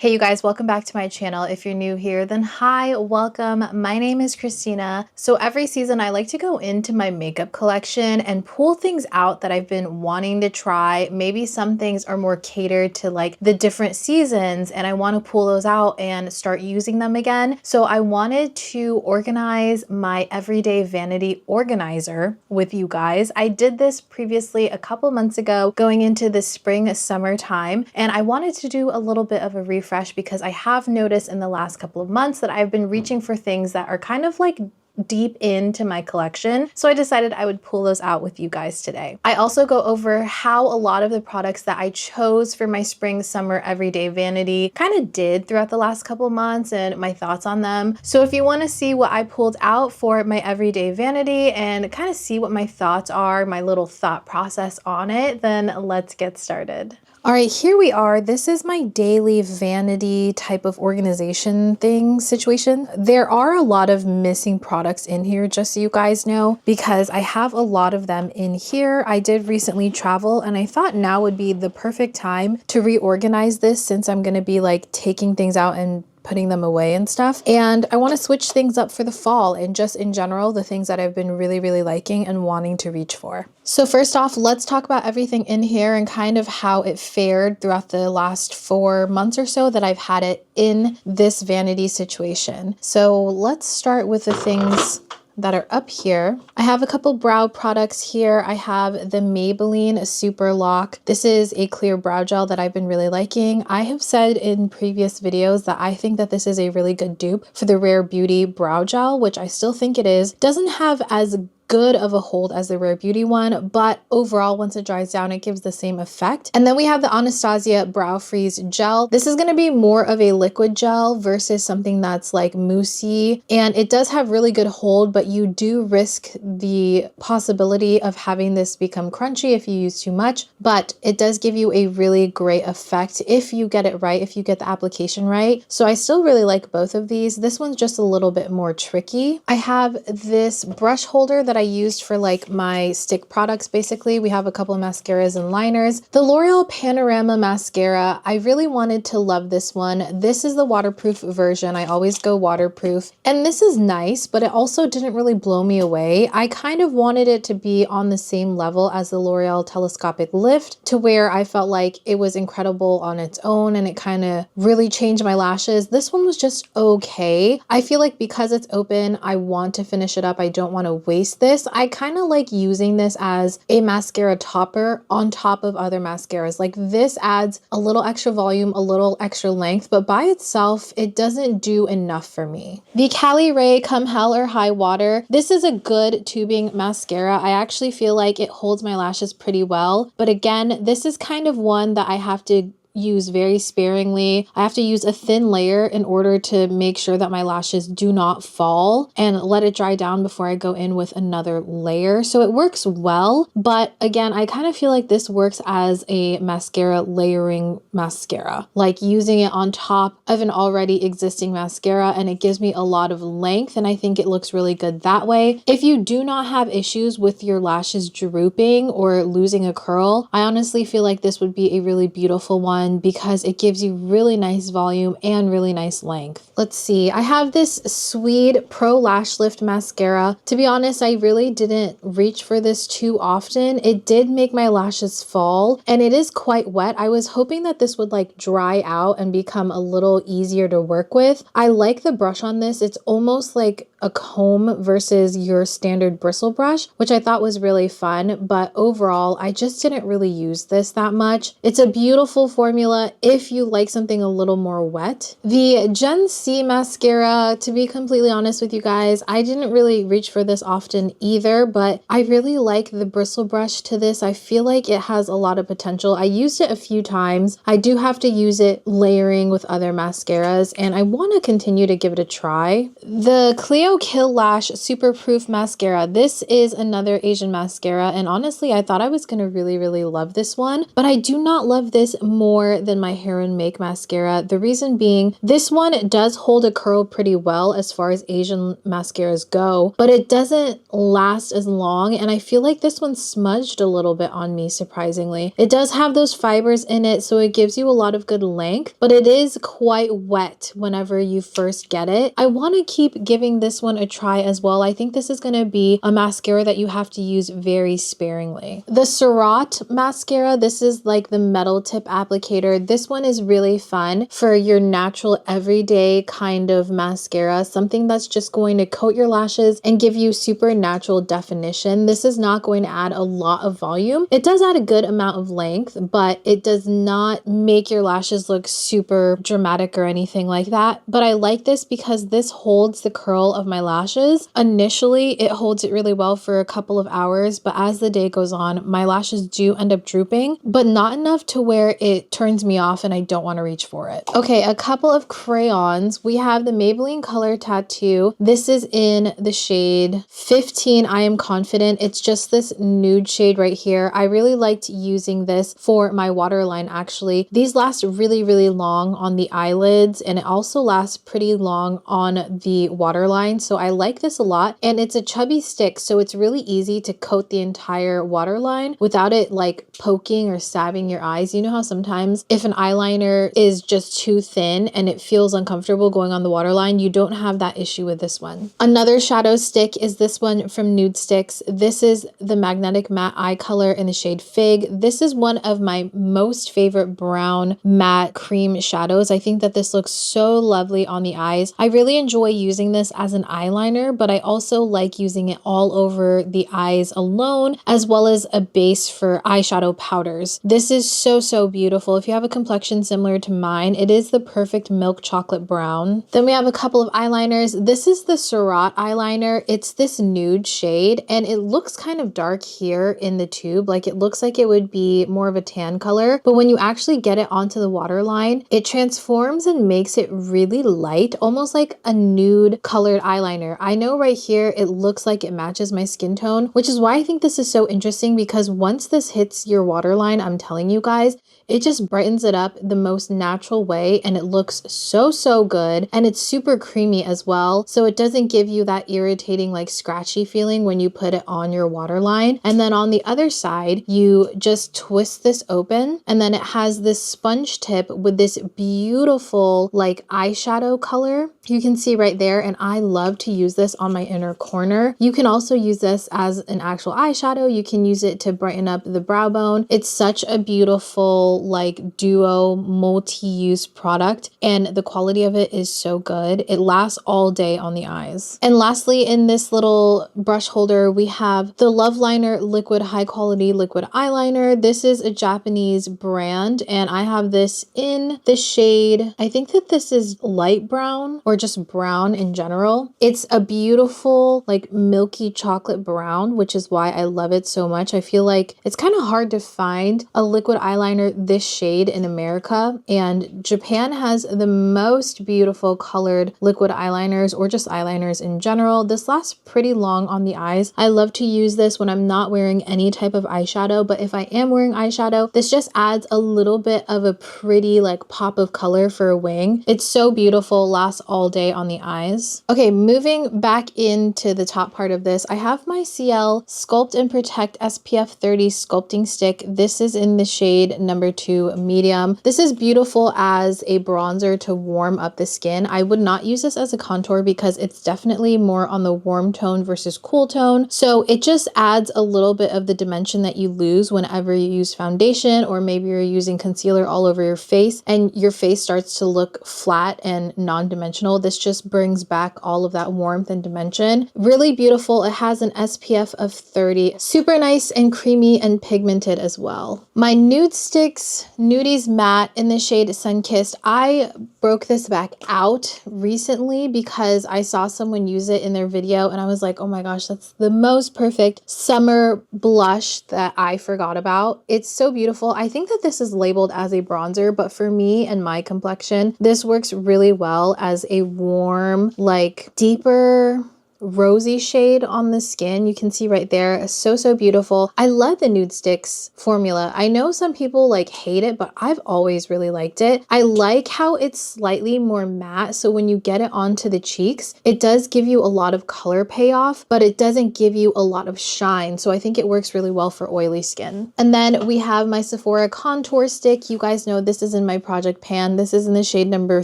Hey you guys, welcome back to my channel. If you're new here, then hi, welcome. My name is Kristina. So every season I like to go into my makeup collection and pull things out that I've been wanting to try. Maybe some things are more catered to like the different seasons and I want to pull those out and start using them again. So I wanted to organize my everyday vanity organizer with you guys. I did this previously a couple months ago going into the spring summer time, and I wanted to do a little bit of a refresh because I have noticed in the last couple of months that I've been reaching for things that are kind of like deep into my collection. So I decided I would pull those out with you guys today. I also go over how a lot of the products that I chose for my spring summer everyday vanity kind of did throughout the last couple of months and my thoughts on them. So if you want to see what I pulled out for my everyday vanity and kind of see what my thoughts are, my little thought process on it, then let's get started. All right, here we are. This is my daily vanity type of organization situation. There are a lot of missing products in here, just so you guys know, because I have a lot of them in here. I did recently travel and I thought now would be the perfect time to reorganize this since I'm gonna be like taking things out and putting them away and stuff. And I want to switch things up for the fall and just in general, the things that I've been really liking and wanting to reach for. So first off, let's talk about everything in here and kind of how it fared throughout the last 4 months or so that I've had it in this vanity situation. So let's start with the things that are up here. I have a couple brow products here. I have the Maybelline Super Lock. This is a clear brow gel that I've been really liking. I have said in previous videos that I think that this is a really good dupe for the Rare Beauty brow gel, which I still think it is. Doesn't have as good of a hold as the Rare Beauty one, but overall once it dries down it gives the same effect. And then we have the Anastasia Brow Freeze Gel. This is going to be more of a liquid gel versus something that's like moussey, and it does have really good hold, but you do risk the possibility of having this become crunchy if you use too much, but it does give you a really great effect if you get it right, if you get the application right. So I still really like both of these. This one's just a little bit more tricky. I have this brush holder that I used for like my stick products. Basically, we have a couple of mascaras and liners. The L'Oreal Panorama Mascara, I really wanted to love this one. This is the waterproof version. I always go waterproof. And this is nice, but it also didn't really blow me away. I kind of wanted it to be on the same level as the L'Oreal Telescopic Lift, to where I felt like it was incredible on its own and it kind of really changed my lashes. This one was just okay. I feel like because it's open, I want to finish it up. I don't want to waste this. I kind of like using this as a mascara topper on top of other mascaras. Like this adds a little extra volume, a little extra length, but by itself, it doesn't do enough for me. The Cali Ray Come Hell or High Water. This is a good tubing mascara. I actually feel like it holds my lashes pretty well. But again, this is kind of one that I have to use very sparingly. I have to use a thin layer in order to make sure that my lashes do not fall and let it dry down before I go in with another layer. So it works well, but again, I kind of feel like this works as a mascara layering mascara, like using it on top of an already existing mascara, and it gives me a lot of length and I think it looks really good that way. If you do not have issues with your lashes drooping or losing a curl, I honestly feel like this would be a really beautiful one because it gives you really nice volume and really nice length. Let's see, I have this Swede Pro Lash Lift Mascara. To be honest, I really didn't reach for this too often. It did make my lashes fall and it is quite wet. I was hoping that this would like dry out and become a little easier to work with. I like the brush on this. It's almost like a comb versus your standard bristle brush, which I thought was really fun, but overall, I just didn't really use this that much. It's a beautiful formula if you like something a little more wet. The Gen C mascara, to be completely honest with you guys, I didn't really reach for this often either, but I really like the bristle brush to this. I feel like it has a lot of potential. I used it a few times. I do have to use it layering with other mascaras, and I want to continue to give it a try. The Clio Kill Lash Super Proof Mascara. This is another Asian mascara, and honestly, I thought I was going to really love this one, but I do not love this more more than my Hair and Make mascara. The reason being, this one does hold a curl pretty well as far as Asian mascaras go, but it doesn't last as long, and I feel like this one smudged a little bit on me, surprisingly. It does have those fibers in it, so it gives you a lot of good length, but it is quite wet whenever you first get it. I want to keep giving this one a try as well. I think this is going to be a mascara that you have to use very sparingly. The Surratt mascara, this is like the metal tip applicator. This one is really fun for your natural everyday kind of mascara, something that's just going to coat your lashes and give you super natural definition. This is not going to add a lot of volume. It does add a good amount of length, but it does not make your lashes look super dramatic or anything like that. But I like this because this holds the curl of my lashes. Initially, it holds it really well for a couple of hours, but as the day goes on, my lashes do end up drooping, but not enough to where it turns me off and I don't want to reach for it. Okay, a couple of crayons. We have the Maybelline Color Tattoo. This is in the shade 15. I am confident. It's just this nude shade right here. I really liked using this for my waterline actually. These last really, really long on the eyelids, and it also lasts pretty long on the waterline. So I like this a lot, and it's a chubby stick, so it's really easy to coat the entire waterline without it like poking or stabbing your eyes. You know how sometimes if an eyeliner is just too thin and it feels uncomfortable going on the waterline, you don't have that issue with this one. Another shadow stick is this one from Nude Sticks. This is the Magnetic Matte Eye Color in the shade Fig. This is one of my most favorite brown matte cream shadows. I think that this looks so lovely on the eyes. I really enjoy using this as an eyeliner, but I also like using it all over the eyes alone, as well as a base for eyeshadow powders. This is so, so beautiful. If you have a complexion similar to mine, it is the perfect milk chocolate brown. Then we have a couple of eyeliners. This is the Surratt eyeliner. It's this nude shade, and it looks kind of dark here in the tube. Like it looks like it would be more of a tan color, but when you actually get it onto the waterline, it transforms and makes it really light, almost like a nude colored eyeliner. I know right here it looks like it matches my skin tone, which is why I think this is so interesting, because once this hits your waterline, I'm telling you guys, it just brightens it up the most natural way, and it looks so, so good, and it's super creamy as well, so it doesn't give you that irritating like scratchy feeling when you put it on your waterline. And then on the other side, you just twist this open, and then it has this sponge tip with this beautiful like eyeshadow color. You can see right there, and I love to use this on my inner corner. You can also use this as an actual eyeshadow. You can use it to brighten up the brow bone. It's such a beautiful like duo multi-use product, and the quality of it is so good. It lasts all day on the eyes. And lastly, in this little brush holder, we have the Loveliner Liquid High Quality Liquid Eyeliner. This is a Japanese brand, and I have this in the shade, I think that this is light brown or just brown in general. It's a beautiful like milky chocolate brown, which is why I love it so much. I feel like it's kind of hard to find a liquid eyeliner this shade in America, and Japan has the most beautiful colored liquid eyeliners, or just eyeliners in general. This lasts pretty long on the eyes. I love to use this when I'm not wearing any type of eyeshadow, but if I am wearing eyeshadow, this just adds a little bit of a pretty like pop of color for a wing. It's so beautiful, lasts all day on the eyes. Okay, moving back into the top part of this, I have my CL Sculpt and Protect SPF 30 sculpting stick. This is in the shade number 2 medium. This is beautiful as a bronzer to warm up the skin. I would not use this as a contour because it's definitely more on the warm tone versus cool tone. So it just adds a little bit of the dimension that you lose whenever you use foundation, or maybe you're using concealer all over your face and your face starts to look flat and non-dimensional. This just brings back all of that warmth and dimension. Really beautiful. It has an SPF of 30. Super nice and creamy and pigmented as well. My Nude Sticks Nudies Matte in the shade Sunkissed. I broke this back out recently because I saw someone use it in their video and I was like, oh my gosh, that's the most perfect summer blush that I forgot about. It's so beautiful. I think that this is labeled as a bronzer, but for me and my complexion, this works really well as a warm, like deeper rosy shade on the skin. You can see right there, so beautiful. I love the Nude Sticks formula. I know some people like hate it, but I've always really liked it. I like how it's slightly more matte, so when you get it onto the cheeks, it does give you a lot of color payoff, but it doesn't give you a lot of shine, so I think it works really well for oily skin. And then we have my Sephora contour stick. You guys know this is in my project pan. This is in the shade number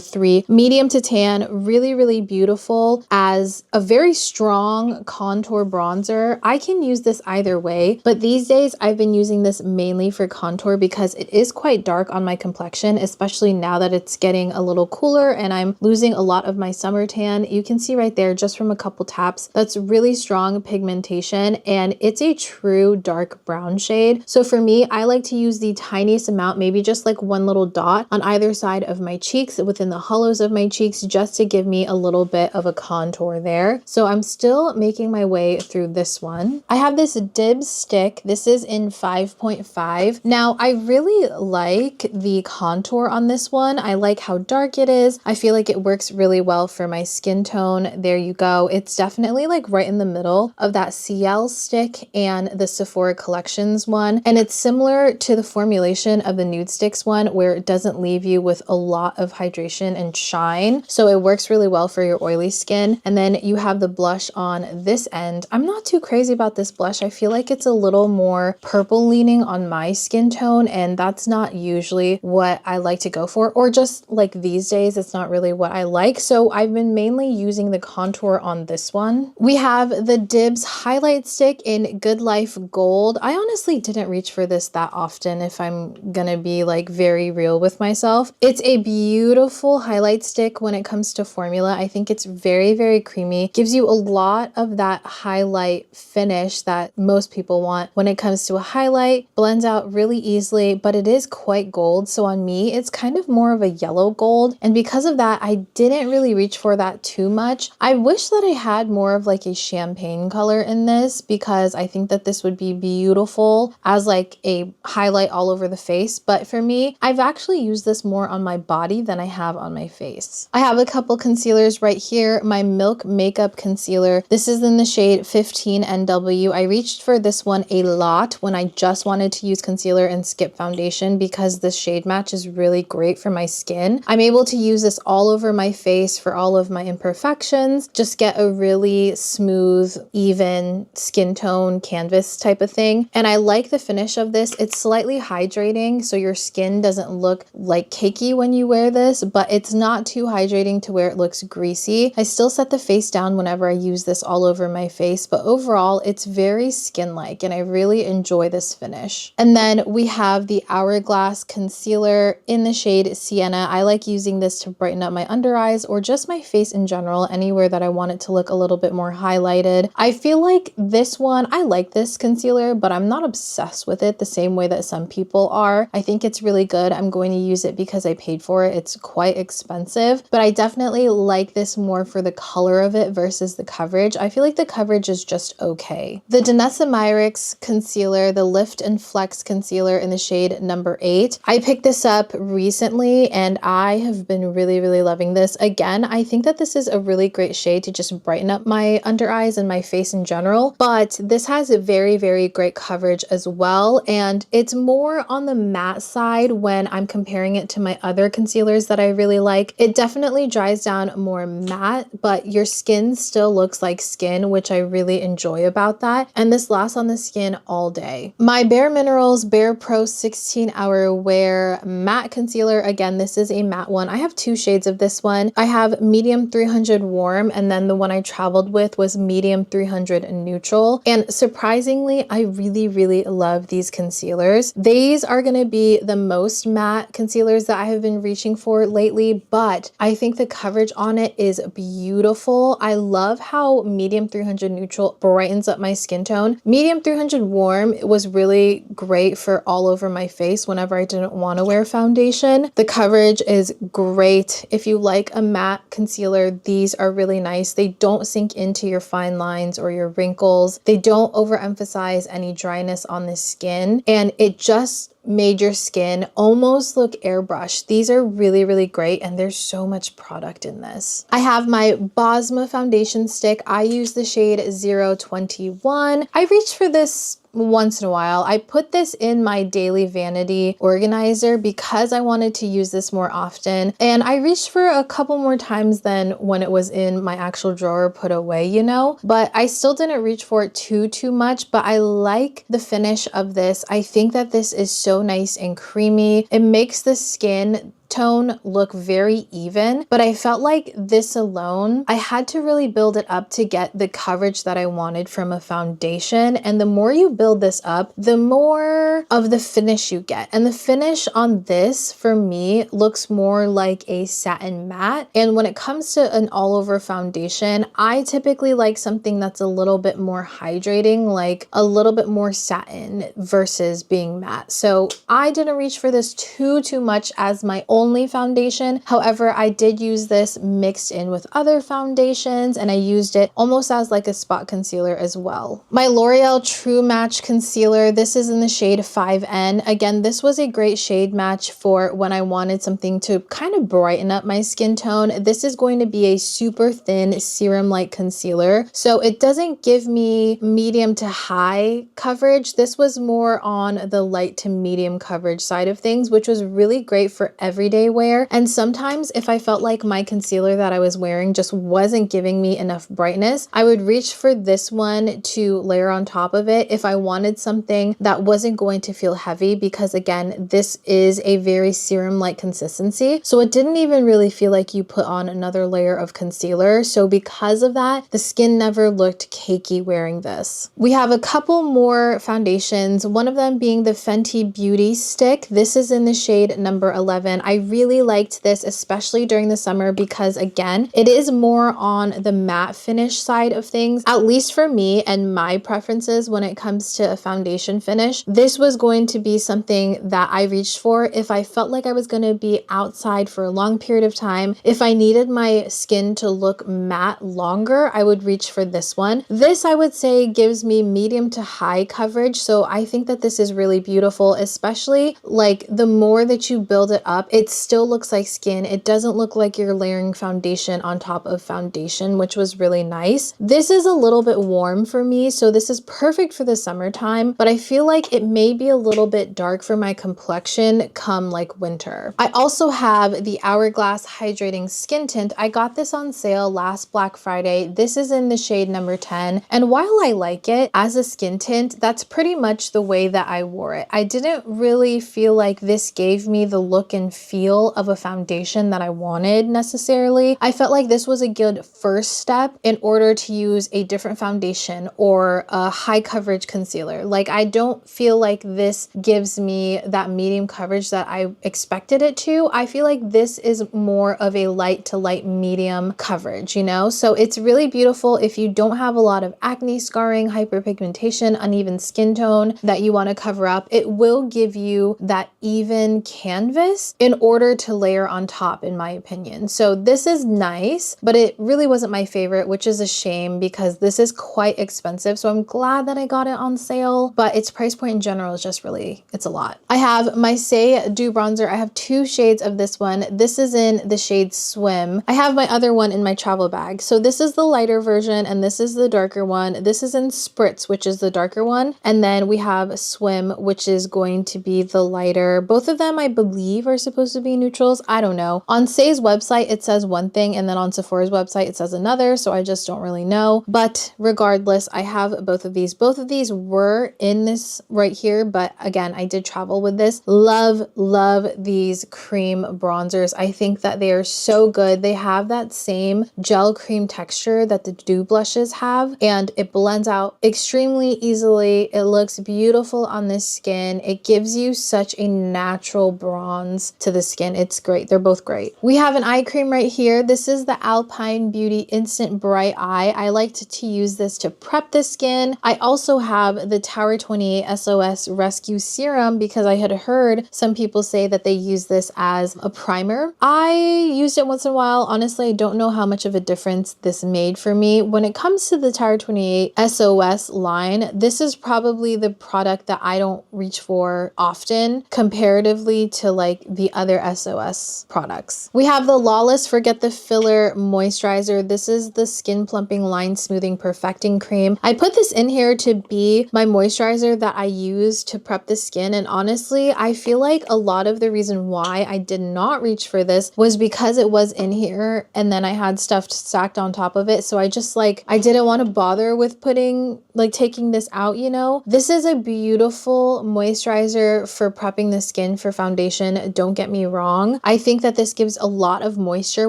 3, medium to tan. Really beautiful as a very strong contour bronzer. I can use this either way, but these days I've been using this mainly for contour because it is quite dark on my complexion, especially now that it's getting a little cooler and I'm losing a lot of my summer tan. You can see right there, just from a couple taps, that's really strong pigmentation, and it's a true dark brown shade. So for me, I like to use the tiniest amount, maybe just like one little dot on either side of my cheeks, within the hollows of my cheeks, just to give me a little bit of a contour there. So I'm still making my way through this one. I have this Dibs stick. This is in 5.5. Now, I really like the contour on this one. I like how dark it is. I feel like it works really well for my skin tone. There you go. It's definitely like right in the middle of that CL stick and the Sephora Collections one. And it's similar to the formulation of the Nude Sticks one, where it doesn't leave you with a lot of hydration and shine. So it works really well for your oily skin. And then you have the blush on this end. I'm not too crazy about this blush. I feel like it's a little more purple leaning on my skin tone, and that's not usually what I like to go for, or just like these days, it's not really what I like. So I've been mainly using the contour on this one. We have the Dibs highlight stick in Good Life Gold. I honestly didn't reach for this that often, if I'm gonna be like very real with myself. It's a beautiful highlight stick when it comes to formula. I think it's very creamy, gives you a lot of that highlight finish that most people want when it comes to a highlight, blends out really easily, but it is quite gold. So on me, it's kind of more of a yellow gold. And because of that, I didn't really reach for that too much. I wish that I had more of like a champagne color in this, because I think that this would be beautiful as like a highlight all over the face. But for me, I've actually used this more on my body than I have on my face. I have a couple concealers right here. My Milk Makeup Concealer. This is in the shade 15 NW. I reached for this one a lot when I just wanted to use concealer and skip foundation, because this shade match is really great for my skin. I'm able to use this all over my face for all of my imperfections, just get a really smooth, even skin tone canvas type of thing. And I like the finish of this. It's slightly hydrating, so your skin doesn't look like cakey when you wear this, but it's not too hydrating to where it looks greasy. I still set the face down whenever I use this all over my face, but overall it's very skin-like and I really enjoy this finish. And then we have the Hourglass Concealer in the shade Sienna. I like using this to brighten up my under eyes or just my face in general, anywhere that I want it to look a little bit more highlighted. I feel like this one, I like this concealer, but I'm not obsessed with it the same way that some people are. I think it's really good. I'm going to use it because I paid for it. It's quite expensive, but I definitely like this more for the color of it versus the coverage. I feel like the coverage is just okay. The Danessa Myricks concealer, the Lift and Flex concealer in the shade number 8. I picked this up recently and I have been really loving this. Again, I think that this is a really great shade to just brighten up my under eyes and my face in general, but this has a very great coverage as well, and it's more on the matte side when I'm comparing it to my other concealers that I really like. It definitely dries down more matte, but your skin still looks like skin, which I really enjoy about that, and this lasts on the skin all day. My Bare Minerals Bare Pro 16-Hour Wear Matte Concealer. Again, this is a matte one. I have two shades of this one. I have medium 300 warm, and then the one I traveled with was medium 300 neutral. And surprisingly, I really love these concealers. These are going to be the most matte concealers that I have been reaching for lately, but I think the coverage on it is beautiful. I love how medium 300 neutral brightens up my skin tone. Medium 300 warm was really great for all over my face whenever I didn't want to wear foundation. The coverage is great. If you like a matte concealer, these are really nice. They don't sink into your fine lines or your wrinkles. They don't overemphasize any dryness on the skin, and it just made your skin almost look airbrushed. These are really, really great, and there's so much product in this. I have my Bosma foundation stick. I use the shade 021. I reach for this once in a while. I put this in my daily vanity organizer because I wanted to use this more often, and I reached for a couple more times than when it was in my actual drawer put away, you know, but I still didn't reach for it too much. But I like the finish of this. I think that this is so nice and creamy. It makes the skin tone look very even, but I felt like this alone, I had to really build it up to get the coverage that I wanted from a foundation. And the more you build this up, the more of the finish you get. And the finish on this, for me, looks more like a satin matte. And when it comes to an all-over foundation, I typically like something that's a little bit more hydrating, like a little bit more satin versus being matte. So I didn't reach for this too much as my only foundation. However, I did use this mixed in with other foundations, and I used it almost as like a spot concealer as well. My L'Oreal True Match Concealer, this is in the shade 5N. Again, this was a great shade match for when I wanted something to kind of brighten up my skin tone. This is going to be a super thin serum-like concealer, so it doesn't give me medium to high coverage. This was more on the light to medium coverage side of things, which was really great for everyday wear. And sometimes if I felt like my concealer that I was wearing just wasn't giving me enough brightness, I would reach for this one to layer on top of it if I wanted something that wasn't going to feel heavy, because again, this is a very serum-like consistency. So it didn't even really feel like you put on another layer of concealer. So because of that, the skin never looked cakey wearing this. We have a couple more foundations, one of them being the Fenty Beauty Stick. This is in the shade number 11. I really liked this, especially during the summer, because again, it is more on the matte finish side of things, at least for me and my preferences when it comes to a foundation finish. This was going to be something that I reached for if I felt like I was going to be outside for a long period of time. If I needed my skin to look matte longer, I would reach for this one. This, I would say, gives me medium to high coverage, so I think that this is really beautiful, especially like the more that you build it up, it still looks like skin. It doesn't look like you're layering foundation on top of foundation, which was really nice. This is a little bit warm for me, so this is perfect for the summertime, but I feel like it may be a little bit dark for my complexion come like winter. I also have the Hourglass Hydrating Skin Tint. I got this on sale last Black Friday. This is in the shade number 10, and while I like it as a skin tint, that's pretty much the way that I wore it. I didn't really feel like this gave me the look and feel of a foundation that I wanted necessarily. I felt like this was a good first step in order to use a different foundation or a high coverage concealer. Like, I don't feel like this gives me that medium coverage that I expected it to. I feel like this is more of a light to light medium coverage, you know? So it's really beautiful if you don't have a lot of acne scarring, hyperpigmentation, uneven skin tone that you want to cover up. It will give you that even canvas in order to layer on top, in my opinion. So this is nice, but it really wasn't my favorite, which is a shame because this is quite expensive. So I'm glad that I got it on sale, but its price point in general is just really, it's a lot. I have my Say Dew Bronzer. I have two shades of this one. This is in the shade Swim. I have my other one in my travel bag. So this is the lighter version and this is the darker one. This is in Spritz, which is the darker one. And then we have Swim, which is going to be the lighter. Both of them, I believe, are supposed to be neutrals. I don't know. On Say's website, it says one thing, and then on Sephora's website, it says another. So I just don't really know. But regardless, I have both of these. Both of these were in this right here, but again, I did travel with this. Love these cream bronzers. I think that they are so good. They have that same gel cream texture that the Dew blushes have, and it blends out extremely easily. It looks beautiful on the skin. It gives you such a natural bronze to the the skin. It's great. They're both great. We have an eye cream right here. This is the Alpine Beauty Instant Bright Eye. I like to use this to prep the skin. I also have the Tower 28 SOS Rescue Serum because I had heard some people say that they use this as a primer. I used it once in a while. Honestly, I don't know how much of a difference this made for me. When it comes to the Tower 28 SOS line, this is probably the product that I don't reach for often comparatively to like the other SOS products. We have the Lawless Forget the Filler Moisturizer. This is the Skin Plumping Line Smoothing Perfecting Cream. I put this in here to be my moisturizer that I use to prep the skin, and honestly, I feel like a lot of the reason why I did not reach for this was because it was in here and then I had stuff stacked on top of it. So I just like, I didn't want to bother with taking this out, you know? This is a beautiful moisturizer for prepping the skin for foundation. Don't get me wrong. I think that this gives a lot of moisture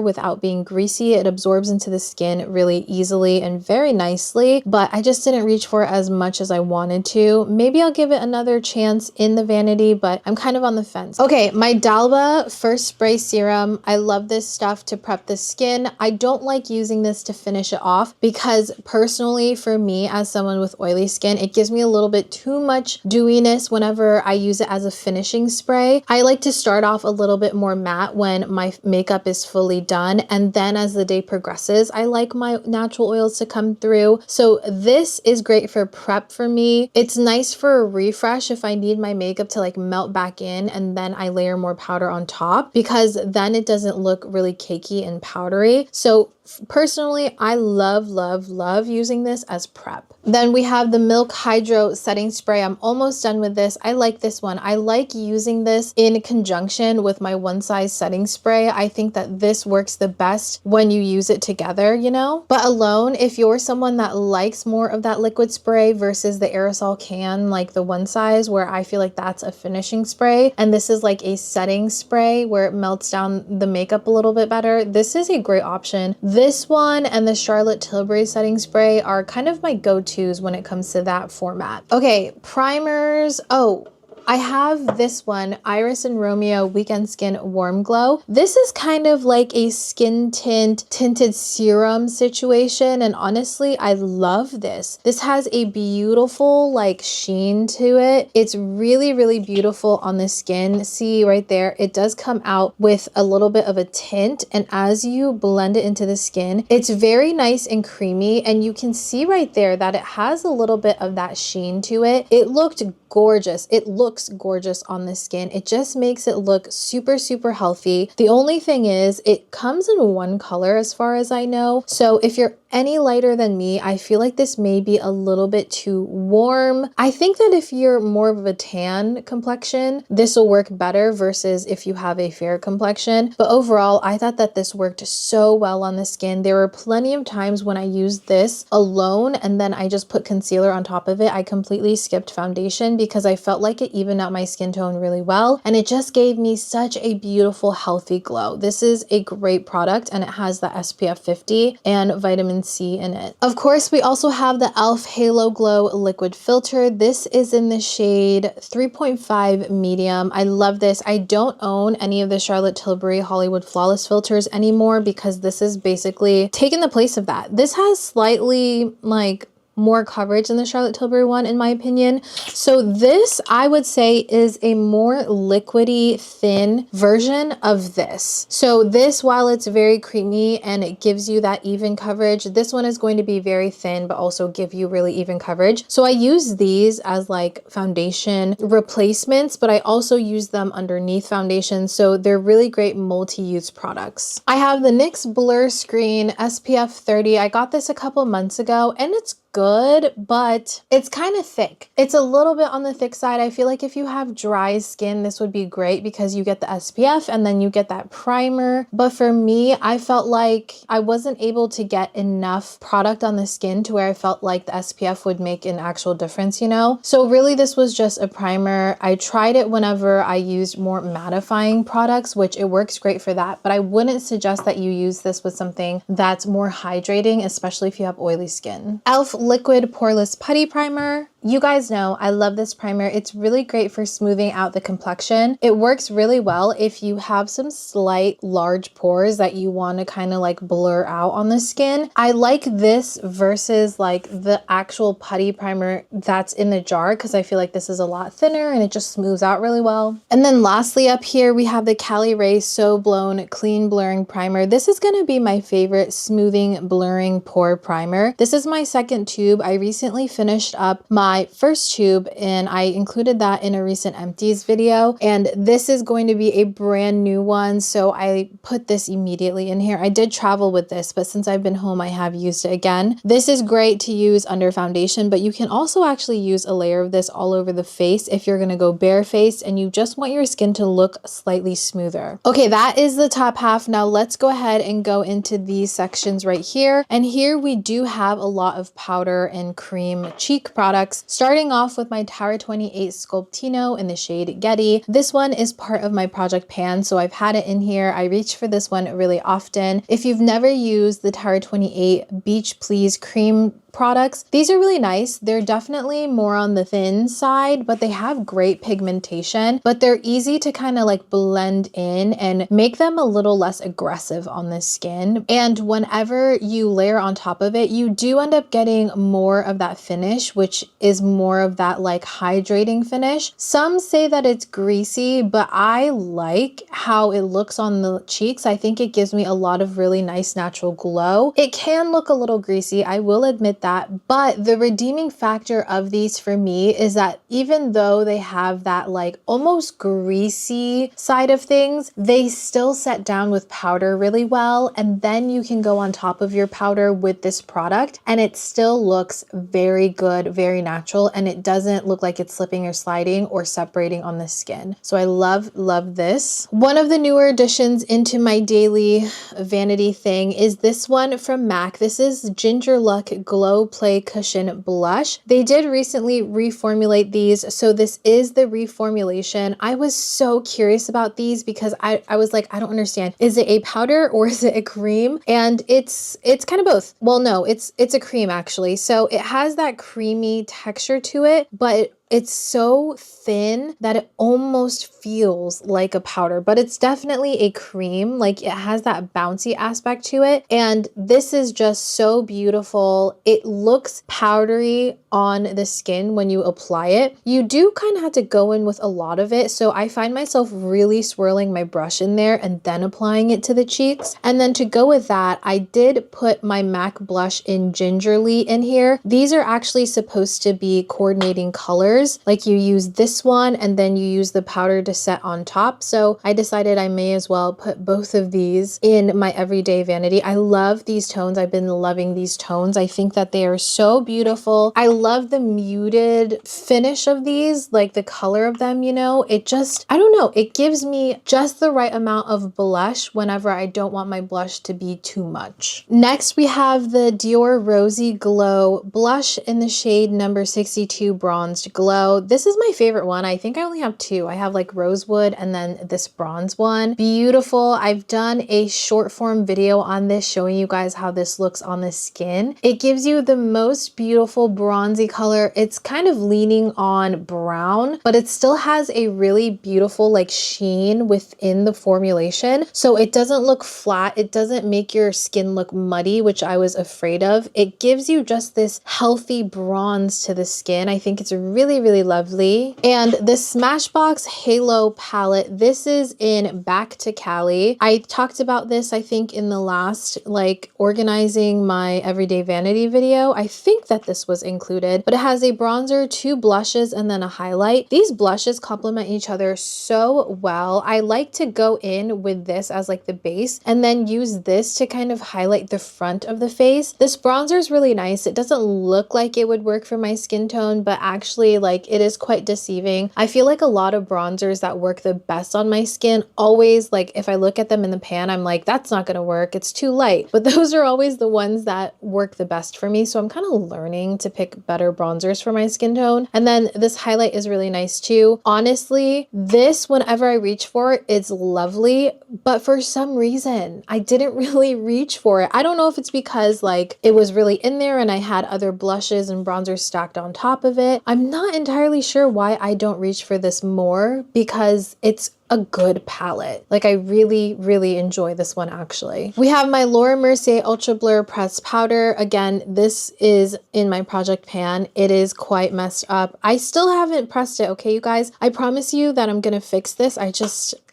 without being greasy. It absorbs into the skin really easily and very nicely, but I just didn't reach for it as much as I wanted to. Maybe I'll give it another chance in the vanity, but I'm kind of on the fence. Okay, my Dalba First Spray Serum. I love this stuff to prep the skin. I don't like using this to finish it off because personally for me as someone with oily skin, it gives me a little bit too much dewiness whenever I use it as a finishing spray. I like to start off a little bit more matte when my makeup is fully done, and then as the day progresses, I like my natural oils to come through. So this is great for prep for me. It's nice for a refresh if I need my makeup to like melt back in and then I layer more powder on top, because then it doesn't look really cakey and powdery. So personally, I love using this as prep. Then we have the Milk Hydro Setting Spray. I'm almost done with this. I like this one. I like using this in conjunction with my One Size setting spray. I think that this works the best when you use it together, you know? But alone, if you're someone that likes more of that liquid spray versus the aerosol can, like the One Size, where I feel like that's a finishing spray, and this is like a setting spray where it melts down the makeup a little bit better, this is a great option. This one and the Charlotte Tilbury setting spray are kind of my go-tos when it comes to that format. Okay, primers. Oh, I have this one, Iris and Romeo Weekend Skin Warm Glow. This is kind of like a skin tint tinted serum situation, and honestly, I love this. This has a beautiful like sheen to it. It's really beautiful on the skin. See right there, it does come out with a little bit of a tint, and as you blend it into the skin, it's very nice and creamy, and you can see right there that it has a little bit of that sheen to it. It looked gorgeous. It looks gorgeous on the skin. It just makes it look super healthy. The only thing is it comes in one color as far as I know. So if you're any lighter than me, I feel like this may be a little bit too warm. I think that if you're more of a tan complexion, this will work better versus if you have a fair complexion. But overall, I thought that this worked so well on the skin. There were plenty of times when I used this alone and then I just put concealer on top of it. I completely skipped foundation because I felt like it evened out my skin tone really well, and it just gave me such a beautiful, healthy glow. This is a great product, and it has the SPF 50 and vitamin C in it. Of course, we also have the e.l.f. Halo Glow Liquid Filter. This is in the shade 3.5 medium. I love this. I don't own any of the Charlotte Tilbury Hollywood Flawless filters anymore because this is basically taken the place of that. This has slightly like more coverage than the Charlotte Tilbury one in my opinion. So this I would say is a more liquidy thin version of this. So this, while it's very creamy and it gives you that even coverage, this one is going to be very thin but also give you really even coverage. So I use these as like foundation replacements, but I also use them underneath foundation. So they're really great multi-use products. I have the NYX Blur Screen SPF 30. I got this a couple months ago and it's good, but it's kind of thick. It's a little bit on the thick side. I feel like if you have dry skin, this would be great because you get the SPF and then you get that primer. But for me, I felt like I wasn't able to get enough product on the skin to where I felt like the SPF would make an actual difference, you know? So really this was just a primer. I tried it whenever I used more mattifying products, which it works great for that, but I wouldn't suggest that you use this with something that's more hydrating, especially if you have oily skin. e.l.f. Liquid Poreless Putty Primer. You guys know I love this primer. It's really great for smoothing out the complexion. It works really well if you have some slight large pores that you want to kind of like blur out on the skin. I like this versus like the actual putty primer that's in the jar because I feel like this is a lot thinner and it just smooths out really well. And then lastly up here we have the Cali Ray So Blown Clean Blurring Primer. This is going to be my favorite smoothing blurring pore primer. This is my second tube. I recently finished up my first tube and I included that in a recent empties video, and this is going to be a brand new one, so I put this immediately in here. I did travel with this, but since I've been home I have used it again. This is great to use under foundation, but you can also actually use a layer of this all over the face if you're gonna go barefaced and you just want your skin to look slightly smoother. Okay, that is the top half. Now let's go ahead and go into these sections right here, and here we do have a lot of powder and cream cheek products. Starting off with my Tower 28 Sculptino in the shade Getty. This one is part of my Project Pan, so I've had it in here. I reach for this one really often. If you've never used the Tower 28 Beach Please Cream products, these are really nice. They're definitely more on the thin side, but they have great pigmentation, but they're easy to kind of like blend in and make them a little less aggressive on the skin. And whenever you layer on top of it, you do end up getting more of that finish, which is more of that like hydrating finish. Some say that it's greasy, but I like how it looks on the cheeks. I think it gives me a lot of really nice natural glow. It can look a little greasy, I will admit that, but the redeeming factor of these for me is that even though they have that like almost greasy side of things, they still set down with powder really well, and then you can go on top of your powder with this product and it still looks very good, very natural, and it doesn't look like it's slipping or sliding or separating on the skin. So I love this. One of the newer additions into my daily vanity thing is this one from MAC. This is Ginger Luck Glow Play Cushion Blush. They did recently reformulate these, so this is the reformulation. I was so curious about these because I was like, I don't understand. Is it a powder or is it a cream? And it's kind of both. Well, no, it's a cream actually. So it has that creamy texture to it, but it's so thin that it almost feels like a powder, but it's definitely a cream. Like it has that bouncy aspect to it. And this is just so beautiful. It looks powdery on the skin when you apply it. You do kind of have to go in with a lot of it. So I find myself really swirling my brush in there and then applying it to the cheeks. And then to go with that, I did put my MAC blush in Gingerly in here. These are actually supposed to be coordinating colors. Like you use this one and then you use the powder to set on top. So I decided I may as well put both of these in my everyday vanity. I love these tones. I've been loving these tones. I think that they are so beautiful. I love the muted finish of these, like the color of them, you know, it just, I don't know, it gives me just the right amount of blush whenever I don't want my blush to be too much. Next, we have the Dior Rosy Glow blush in the shade number 62 Bronzed Glow. This is my favorite one. I think I only have two. I have like Rosewood and then this bronze one. Beautiful. I've done a short form video on this showing you guys how this looks on the skin. It gives you the most beautiful bronzy color. It's kind of leaning on brown, but it still has a really beautiful like sheen within the formulation. So it doesn't look flat. It doesn't make your skin look muddy, which I was afraid of. It gives you just this healthy bronze to the skin. I think it's really lovely. And the Smashbox Halo palette, this is in Back to Cali. I talked about this, I think, in the last like organizing my everyday vanity video. I think that this was included, but it has a bronzer, two blushes, and then a highlight. These blushes complement each other so well. I like to go in with this as like the base and then use this to kind of highlight the front of the face. This bronzer is really nice. It doesn't look like it would work for my skin tone, but actually like it is quite deceiving. I feel like a lot of bronzers that work the best on my skin always, like if I look at them in the pan, I'm like, that's not gonna work, it's too light. But those are always the ones that work the best for me. So I'm kind of learning to pick better bronzers for my skin tone. And then this highlight is really nice too. Honestly, this, whenever I reach for it, it's lovely, but for some reason, I didn't really reach for it. I don't know if it's because like it was really in there and I had other blushes and bronzers stacked on top of it. I'm not entirely sure why I don't reach for this more, because it's a good palette. Like I really, really enjoy this one actually. We have my Laura Mercier Ultra Blur Pressed Powder. Again, this is in my project pan. It is quite messed up. I still haven't pressed it, okay, you guys? I promise you that I'm gonna fix this. I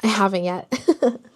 haven't yet.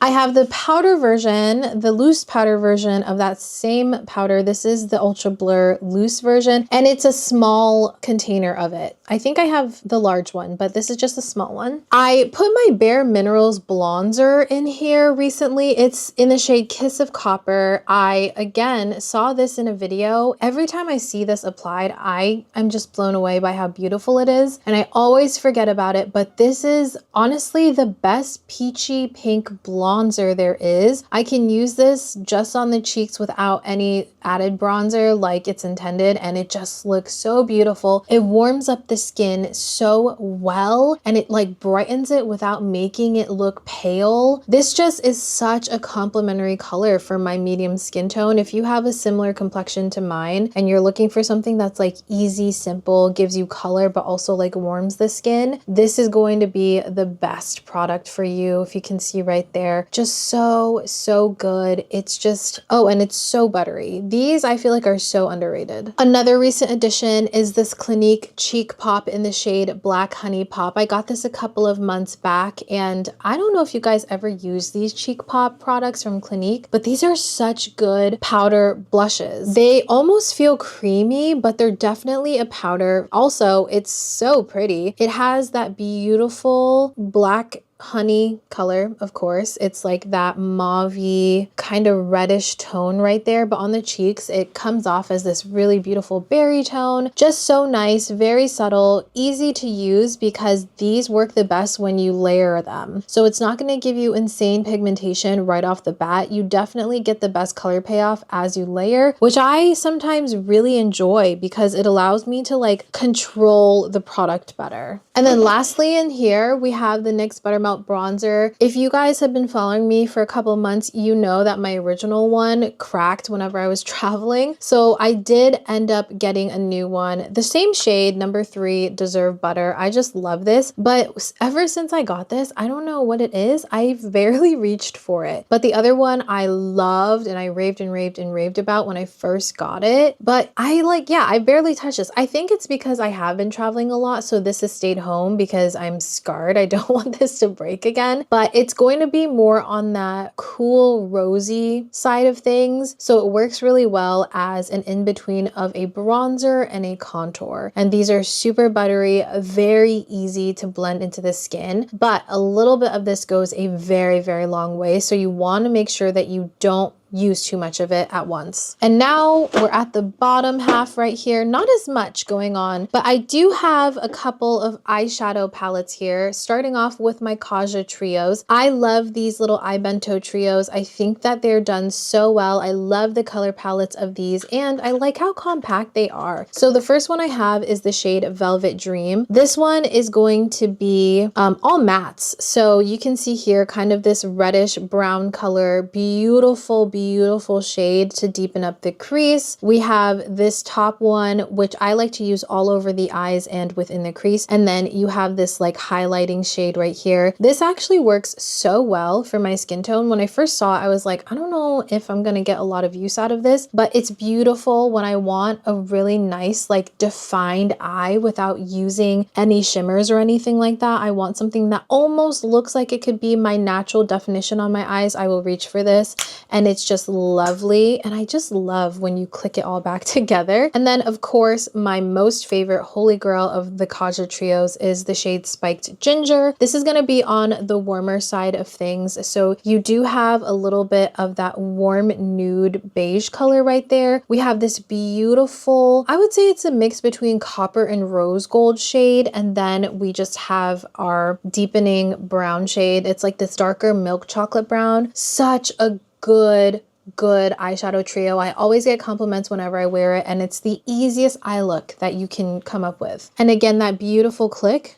I have the powder version, the loose powder version of that same powder. This is the Ultra Blur loose version, and it's a small container of it. I think I have the large one, but this is just a small one. I put my Bare Minerals bronzer in here recently. It's in the shade Kiss of Copper. I, again, saw this in a video. Every time I see this applied, I'm just blown away by how beautiful it is, and I always forget about it, but this is honestly the best peachy pink bronzer there is. I can use this just on the cheeks without any added bronzer like it's intended, and it just looks so beautiful. It warms up the skin so well, and it like brightens it without making it look pale. This just is such a complimentary color for my medium skin tone. If you have a similar complexion to mine and you're looking for something that's like easy, simple, gives you color, but also like warms the skin, this is going to be the best product for you. If you can see right there, just so good. It's just, oh, and it's so buttery. These I feel like are so underrated. Another recent addition is this Clinique Cheek Pop in the shade Black Honey Pop. I got this a couple of months back, and I don't know if you guys ever use these Cheek Pop products from Clinique, but these are such good powder blushes. They almost feel creamy, but they're definitely a powder. Also, it's so pretty. It has that beautiful black honey color, of course. It's like that mauve-y kind of reddish tone right there, but on the cheeks it comes off as this really beautiful berry tone. Just so nice, very subtle, easy to use because these work the best when you layer them. So it's not going to give you insane pigmentation right off the bat. You definitely get the best color payoff as you layer, which I sometimes really enjoy because it allows me to like control the product better. And then lastly in here we have the NYX Buttermelt bronzer. If you guys have been following me for a couple months, you know that my original one cracked whenever I was traveling. So I did end up getting a new one. The same shade, number 3, Deserve Butter. I just love this. But ever since I got this, I don't know what it is. I've barely reached for it. But the other one I loved and I raved and raved and raved about when I first got it. But I barely touched this. I think it's because I have been traveling a lot. So this has stayed home because I'm scarred. I don't want this to break again, but it's going to be more on that cool rosy side of things. So it works really well as an in-between of a bronzer and a contour. And these are super buttery, very easy to blend into the skin, but a little bit of this goes a very, very long way. So you want to make sure that you don't use too much of it at once. And now we're at the bottom half right here. Not as much going on, but I do have a couple of eyeshadow palettes here, starting off with my Kaja trios. I love these little eye bento trios. I think that they're done so well. I love the color palettes of these, and I like how compact they are. So the first one I have is the shade Velvet Dream. This one is going to be all mattes. So you can see here kind of this reddish brown color, beautiful shade to deepen up the crease. We have this top one, which I like to use all over the eyes and within the crease. And then you have this like highlighting shade right here. This actually works so well for my skin tone. When I first saw it, I was like, I don't know if I'm gonna get a lot of use out of this, but it's beautiful when I want a really nice, like defined eye without using any shimmers or anything like that. I want something that almost looks like it could be my natural definition on my eyes. I will reach for this, and it's It's just lovely. And I just love when you click it all back together. And then of course, my most favorite holy grail of the Kaja trios is the shade Spiked Ginger. This is going to be on the warmer side of things. So you do have a little bit of that warm nude beige color right there. We have this beautiful, I would say it's a mix between copper and rose gold shade. And then we just have our deepening brown shade. It's like this darker milk chocolate brown. Such a good eyeshadow trio. I always get compliments whenever I wear it, and it's the easiest eye look that you can come up with. And again, that beautiful click.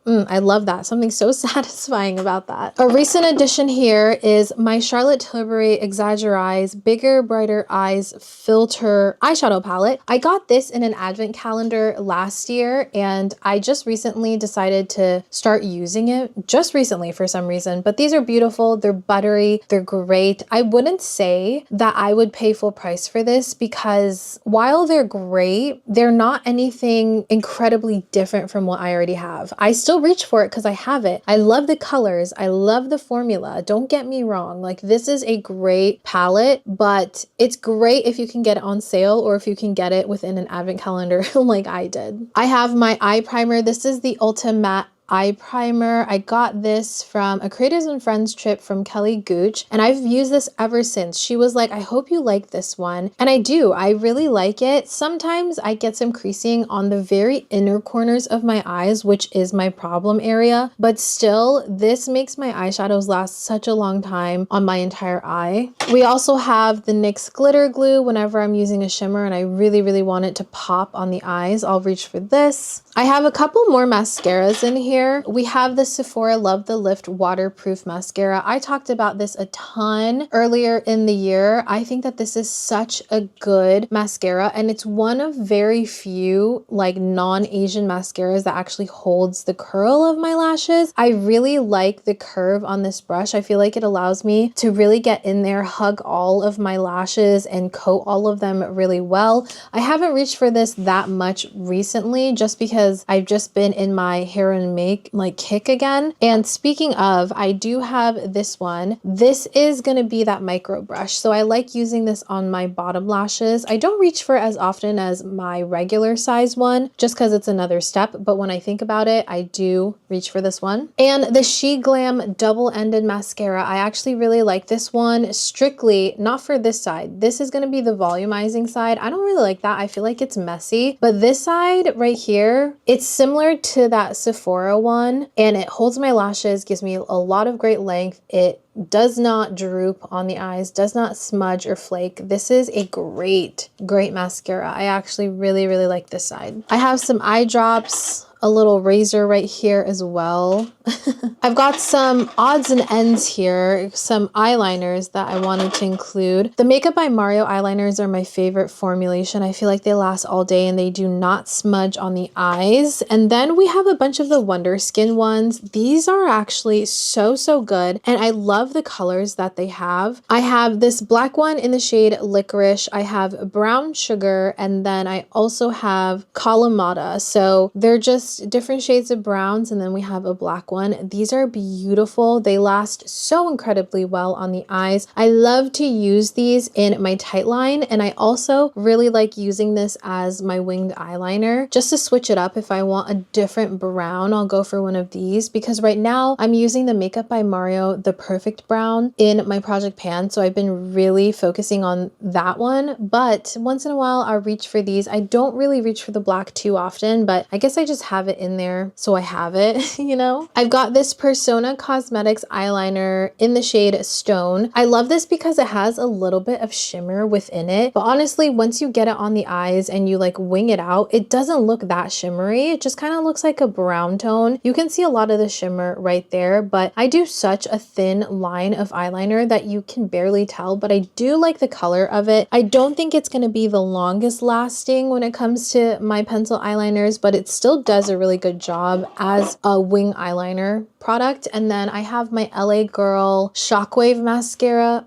I love that. Something so satisfying about that. A recent addition here is my Charlotte Tilbury Exagerize Bigger Brighter Eyes Filter eyeshadow palette. I got this in an advent calendar last year, and I just recently decided to start using it. Just recently for some reason, but these are beautiful. They're buttery. They're great. I wouldn't say that I would pay full price for this because while they're great, they're not anything incredibly different from what I already have. I still reach for it because I have it. I love the colors. I love the formula. Don't get me wrong. Like, this is a great palette, but it's great if you can get it on sale or if you can get it within an advent calendar like I did. I have my eye primer. This is the Ulta Matte eye primer. I got this from a Creators and Friends trip from Kelly Gooch, and I've used this ever since. She was like, I hope you like this one. And I do. I really like it. Sometimes I get some creasing on the very inner corners of my eyes, which is my problem area, but still, this makes my eyeshadows last such a long time on my entire eye. We also have the NYX glitter glue. Whenever I'm using a shimmer and I really want it to pop on the eyes, I'll reach for this. I have a couple more mascaras in here. We have the Sephora Love the Lift waterproof mascara. I talked about this a ton earlier in the year. I think that this is such a good mascara, and it's one of very few like non-Asian mascaras that actually holds the curl of my lashes. I really like the curve on this brush. I feel like it allows me to really get in there, hug all of my lashes and coat all of them really well. I haven't reached for this that much recently just because I've just been in my hair and makeup like kick again. And speaking of, I do have this one. This is going to be that micro brush. So I like using this on my bottom lashes. I don't reach for it as often as my regular size one just because it's another step. But when I think about it, I do reach for this one. And the She Glam double-ended mascara. I actually really like this one, strictly not for this side. This is going to be the volumizing side. I don't really like that. I feel like it's messy. But this side right here, it's similar to that Sephora one, and it holds my lashes, gives me a lot of great length. It does not droop on the eyes, does not smudge or flake. This is a great mascara. I actually really like this side. I have some eye drops, a little razor right here as well. I've got some odds and ends here, some eyeliners that I wanted to include. The Makeup by Mario eyeliners are my favorite formulation. I feel like they last all day and they do not smudge on the eyes. And then we have a bunch of the Wonder Skin ones. These are actually so good, and I love the colors that they have. I have this black one in the shade Licorice. I have Brown Sugar, and then I also have Kalamata. So they're just different shades of browns, and then we have a black one. These are beautiful. They last so incredibly well on the eyes. I love to use these in my tight line, and I also really like using this as my winged eyeliner just to switch it up. If I want a different brown, I'll go for one of these, because right now I'm using the Makeup by Mario the Perfect Brown in my Project Pan, so I've been really focusing on that one. But once in a while I'll reach for these. I don't really reach for the black too often, but I guess I just have it in there so I have it, you know. I've got this Persona Cosmetics eyeliner in the shade Stone. I love this because it has a little bit of shimmer within it, but honestly, once you get it on the eyes and you like wing it out, it doesn't look that shimmery. It just kind of looks like a brown tone. You can see a lot of the shimmer right there, but I do such a thin line of eyeliner that you can barely tell, but I do like the color of it. I don't think it's going to be the longest lasting when it comes to my pencil eyeliners, but it still does a really good job as a wing eyeliner. product. And then I have my LA Girl Shockwave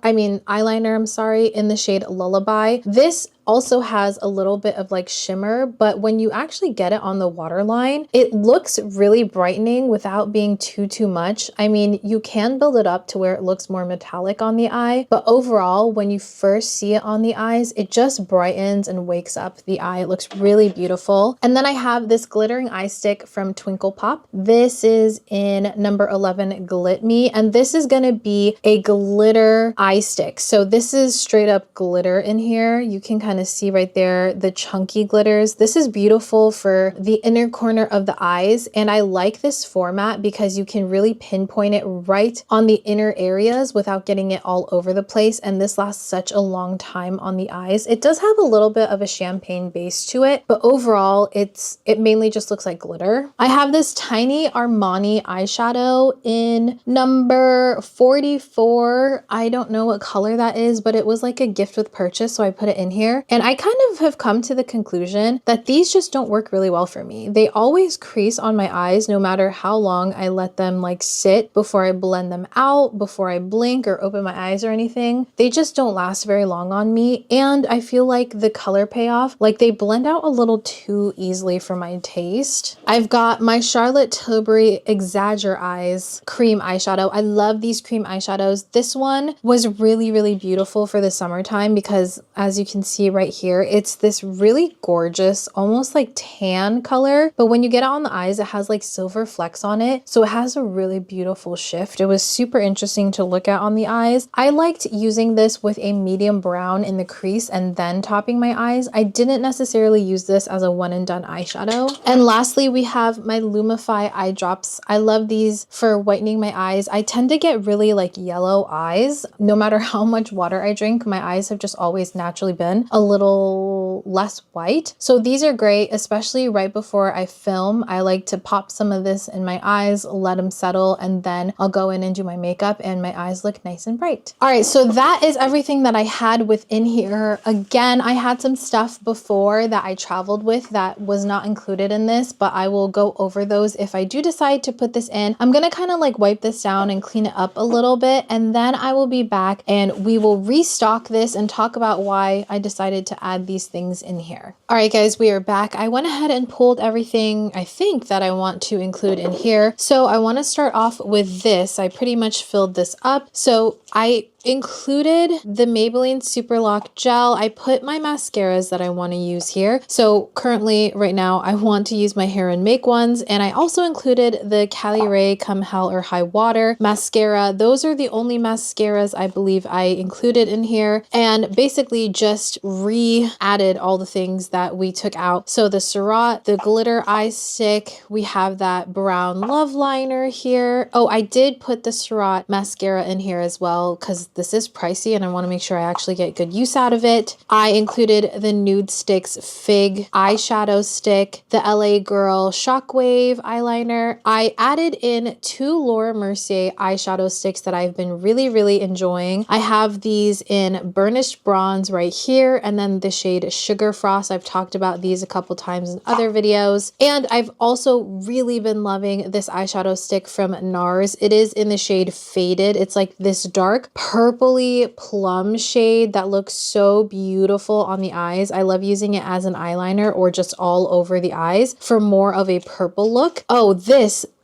eyeliner, I'm sorry, in the shade Lullaby. This also has a little bit of like shimmer, but when you actually get it on the waterline, it looks really brightening without being too much. I mean, you can build it up to where it looks more metallic on the eye, but overall, when you first see it on the eyes, it just brightens and wakes up the eye. It looks really beautiful. And then I have this glittering eye stick from Twinkle Pop. This is in number 11 Glit Me, and this is gonna be a glitter eye stick. So this is straight up glitter in here. You can kind of see right there the chunky glitters. This is beautiful for the inner corner of the eyes, and I like this format because you can really pinpoint it right on the inner areas without getting it all over the place, and this lasts such a long time on the eyes. It does have a little bit of a champagne base to it, but overall it mainly just looks like glitter. I have this tiny Armani eyeshadow in number 44. I don't know what color that is, but it was like a gift with purchase, so I put it in here. And I kind of have come to the conclusion that these just don't work really well for me. They always crease on my eyes no matter how long I let them like sit before I blend them out, before I blink or open my eyes or anything. They just don't last very long on me. And I feel like the color payoff, like they blend out a little too easily for my taste. I've got my Charlotte Tilbury Exagger Eyes cream eyeshadow. I love these cream eyeshadows. This one was really beautiful for the summertime because as you can see right here, it's this really gorgeous, almost like tan color, but when you get it on the eyes, it has like silver flecks on it. So it has a really beautiful shift. It was super interesting to look at on the eyes. I liked using this with a medium brown in the crease and then topping my eyes. I didn't necessarily use this as a one and done eyeshadow. And lastly, we have my Lumify eye drops. I love these for whitening my eyes. I tend to get really like yellow eyes. No matter how much water I drink, my eyes have just always naturally been a little less white. So these are great, especially right before I film. I like to pop some of this in my eyes, let them settle, and then I'll go in and do my makeup and my eyes look nice and bright. All right, so that is everything that I had within here. Again, I had some stuff before that I traveled with that was not included in this, but I will go over those if I do decide to put this in. I'm gonna kind of like wipe this down and clean it up a little bit, and then I will be back and we will restock this and talk about why I decided to add these things in here. All right, guys, we are back. I went ahead and pulled everything I think that I want to include in here. So I want to start off with this. I pretty much filled this up. So I included the Maybelline Super Lock Gel. I put my mascaras that I want to use here. So currently right now I want to use my Hair and Make ones, and I also included the Cali Ray Come Hell or High Water mascara. Those are the only mascaras I believe I included in here, and basically just re-added all the things that we took out. So the Surratt, the glitter eye stick, we have that brown love liner here. Oh, I did put the Surratt mascara in here as well because this is pricey and I want to make sure I actually get good use out of it. I included the Nude Sticks Fig eyeshadow stick, the LA Girl Shockwave eyeliner. I added in 2 Laura Mercier eyeshadow sticks that I've been really enjoying. I have these in burnished bronze right here, and then the shade Sugar Frost. I've talked about these a couple times in other videos. And I've also really been loving this eyeshadow stick from NARS. It is in the shade Faded. It's like this dark purpley plum shade that looks so beautiful on the eyes. I love using it as an eyeliner or just all over the eyes for more of a purple look. Oh,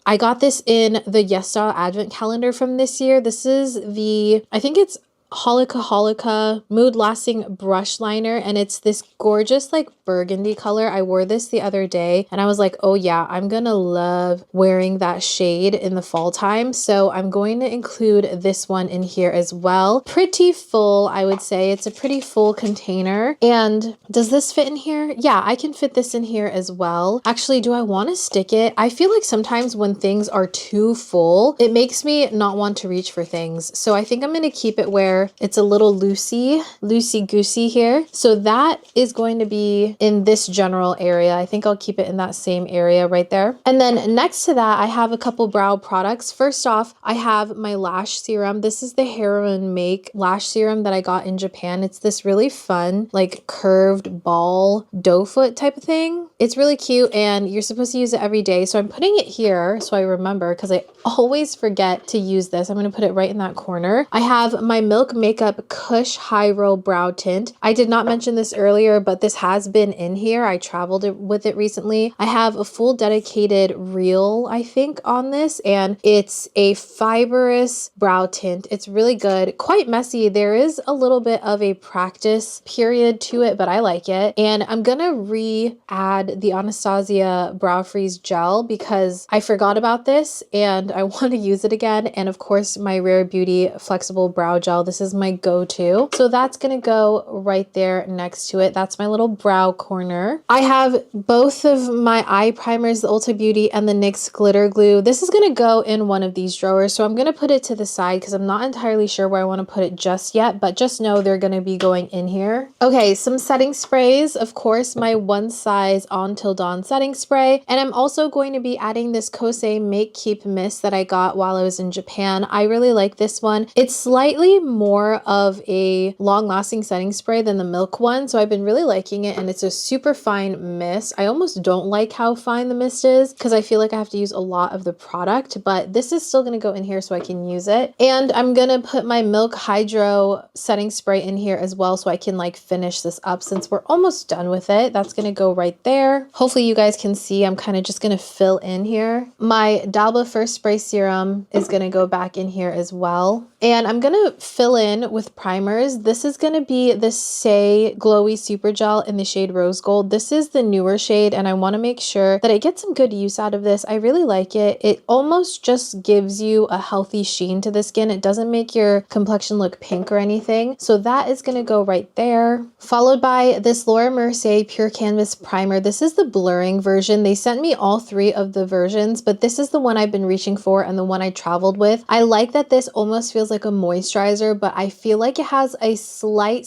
I got this in the Yes Style Advent Calendar from this year. This is I think it's Holika Mood Lasting Brush Liner, and it's this gorgeous like burgundy color. I wore this the other day and I was like, oh yeah, I'm gonna love wearing that shade in the fall time. So I'm going to include this one in here as well. Pretty full, I would say. It's a pretty full container. And does this fit in here? Yeah, I can fit this in here as well. Actually, do I want to stick it? I feel like sometimes when things are too full, it makes me not want to reach for things. So I think I'm going to keep it where it's a little loosey-goosey here. So that is going to be in this general area. I think I'll keep it in that same area right there. And then next to that, I have a couple brow products. First off, I have my lash serum. This is the Hair and Make lash serum that I got in Japan. It's this really fun, like curved ball doe foot type of thing. It's really cute and you're supposed to use it every day. So I'm putting it here so I remember, because I always forget to use this. I'm going to put it right in that corner. I have my Milk Makeup Kush High Roll Brow Tint. I did not mention this earlier, but this has been in here. I traveled with it recently. I have a full dedicated reel, I think, on this, and it's a fibrous brow tint. It's really good, quite messy. There is a little bit of a practice period to it, but I like it. And I'm gonna re-add the Anastasia Brow Freeze Gel because I forgot about this and I want to use it again. And of course, my Rare Beauty Flexible Brow Gel. This is my go-to. So that's gonna go right there next to it. That's my little brow corner. I have both of my eye primers, the Ulta Beauty and the NYX Glitter Glue. This is gonna go in one of these drawers. So I'm gonna put it to the side because I'm not entirely sure where I want to put it just yet, but just know they're gonna be going in here. Okay, some setting sprays. Of course, my One Size On Till Dawn setting spray. And I'm also going to be adding this Kosei Make Keep Mist that I got while I was in Japan. I really like this one. It's slightly more of a long-lasting setting spray than the Milk one, so I've been really liking it, and it's a super fine mist. I almost don't like how fine the mist is because I feel like I have to use a lot of the product, but this is still going to go in here so I can use it. And I'm going to put my Milk Hydro setting spray in here as well so I can like finish this up since we're almost done with it. That's going to go right there. Hopefully you guys can see I'm kind of just going to fill in here. My Dalba First Spray Serum is going to go back in here as well. And I'm going to fill in with primers. This is going to be the Say Glowy Super Gel in the shade Rose Gold. This is the newer shade and I want to make sure that I get some good use out of this. I really like it. It almost just gives you a healthy sheen to the skin. It doesn't make your complexion look pink or anything. So that is going to go right there. Followed by this Laura Mercier Pure Canvas Primer. This is the blurring version. They sent me all three of the versions, but this is the one I've been reaching for and the one I traveled with. I like that this almost feels like a moisturizer, but I feel like it has a slight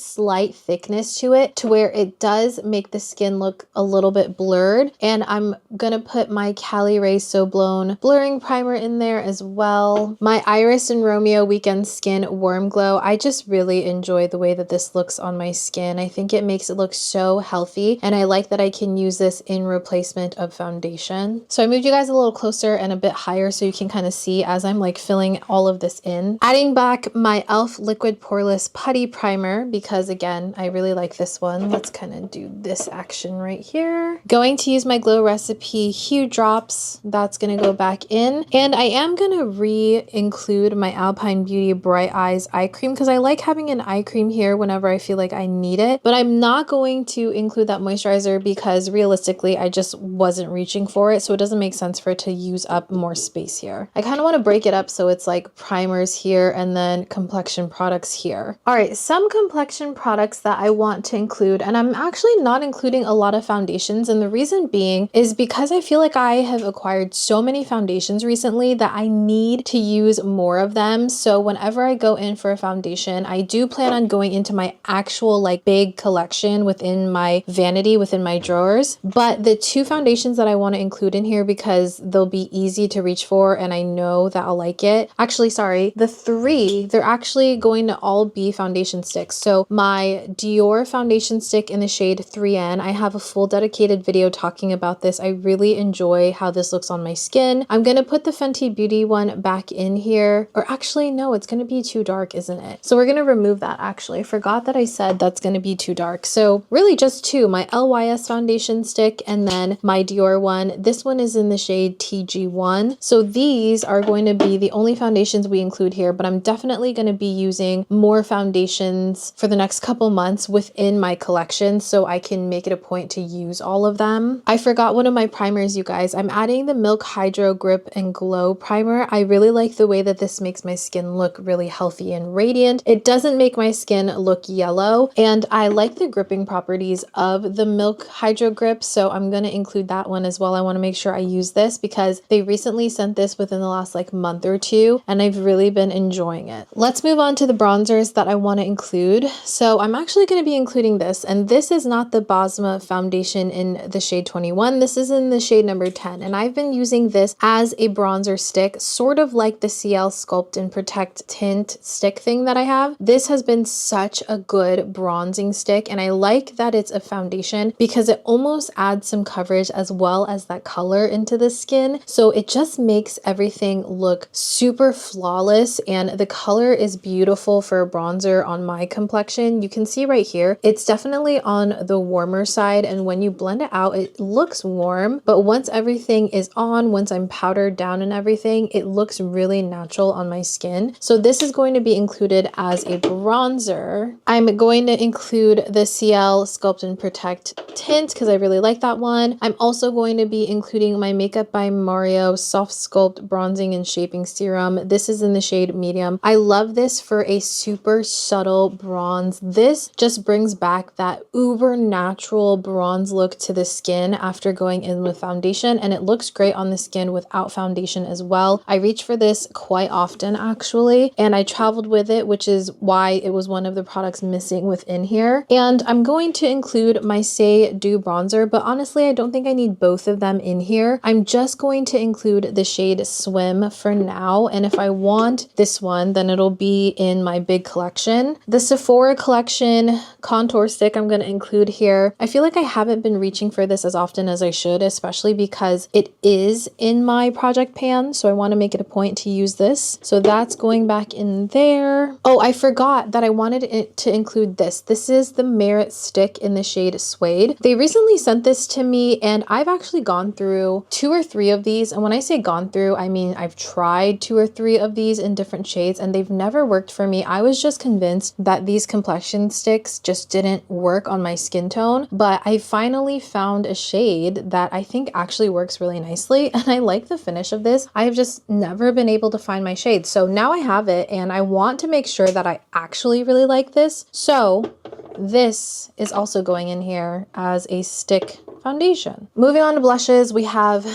thickness to it to where it does make the skin look a little bit blurred. And I'm gonna put my Cali Ray So Blown blurring primer in there as well. My Iris and Romeo Weekend Skin Warm Glow. I just really enjoy the way that this looks on my skin. I think it makes it look so healthy, and I like that I can use this in replacement of foundation. So I moved you guys a little closer and a bit higher so you can kind of see as I'm like filling all of this in. Adding back my e.l.f. Liquid Poreless Putty Primer because again, I really like this one. Let's kind of do this action right here. Going to use my Glow Recipe Hue Drops. That's going to go back in. And I am going to re-include my Alpine Beauty Bright Eyes Eye Cream because I like having an eye cream here whenever I feel like I need it. But I'm not going to include that moisturizer because realistically, I just wasn't reaching for it. So it doesn't make sense for it to use up more space here. I kind of want to break it up so it's like primers here and then complexion products here. All right, some complexion products that I want to include, and I'm actually not including a lot of foundations, and the reason being is because I feel like I have acquired so many foundations recently that I need to use more of them. So whenever I go in for a foundation, I do plan on going into my actual like big collection within my vanity, within my drawers. But the two foundations that I want to include in here because they'll be easy to reach for and I know that I'll like it. Actually, sorry, the three, they're actually going to all be foundation sticks. So my Dior foundation stick in the shade 3N, I have a full dedicated video talking about this. I really enjoy how this looks on my skin. I'm going to put the Fenty Beauty one back in here, or actually no, it's going to be too dark, isn't it? So we're going to remove that actually. I forgot that I said that's going to be too dark. So really just two, my LYS foundation stick and then my Dior one. This one is in the shade TG1. So these are going to be the only foundations we include here, but I'm definitely going to be using more foundations for the next couple months within my collection so I can make it a point to use all of them. I forgot one of my primers, you guys. I'm adding the Milk Hydro Grip and Glow primer. I really like the way that this makes my skin look really healthy and radiant. It doesn't make my skin look yellow, and I like the gripping properties of the Milk Hydro Grip, so I'm going to include that one as well. I want to make sure I use this because they recently sent this within the last like month or two, and I've really been enjoying enjoying it. Let's move on to the bronzers that I want to include. So I'm actually going to be including this, and this is not the Bosma foundation in the shade 21. This is in the shade number 10, and I've been using this as a bronzer stick, sort of like the CL Sculpt and Protect tint stick thing that I have. This has been such a good bronzing stick, and I like that it's a foundation because it almost adds some coverage as well as that color into the skin. So it just makes everything look super flawless, and the color is beautiful for a bronzer on my complexion. You can see right here, it's definitely on the warmer side, and when you blend it out, it looks warm, but once everything is on, once I'm powdered down and everything, it looks really natural on my skin. So this is going to be included as a bronzer. I'm going to include the CL Sculpt and Protect tint because I really like that one. I'm also going to be including my Makeup by Mario Soft Sculpt Bronzing and Shaping Serum. This is in the shade medium. I love this for a super subtle bronze. This just brings back that uber natural bronze look to the skin after going in with foundation, and it looks great on the skin without foundation as well. I reach for this quite often actually, and I traveled with it, which is why it was one of the products missing within here. And I'm going to include my Say Do bronzer, but honestly I don't think I need both of them in here. I'm just going to include the shade Swim for now, and if I want this one, then it'll be in my big collection. The Sephora collection contour stick I'm going to include here. I feel like I haven't been reaching for this as often as I should, especially because it is in my project pan, so I want to make it a point to use this. So that's going back in there. Oh, I forgot that I wanted it to include this. This is the Merit stick in the shade Suede. They recently sent this to me, and I've actually gone through 2 or 3 of these, and when I say gone through, I mean I've tried 2 or 3 of these in different shades, and they've never worked for me. I was just convinced that these complexion sticks just didn't work on my skin tone, but I finally found a shade that I think actually works really nicely, and I like the finish of this. I have just never been able to find my shade, so now I have it, and I want to make sure that I actually really like this. So this is also going in here as a stick foundation. Moving on to blushes, we have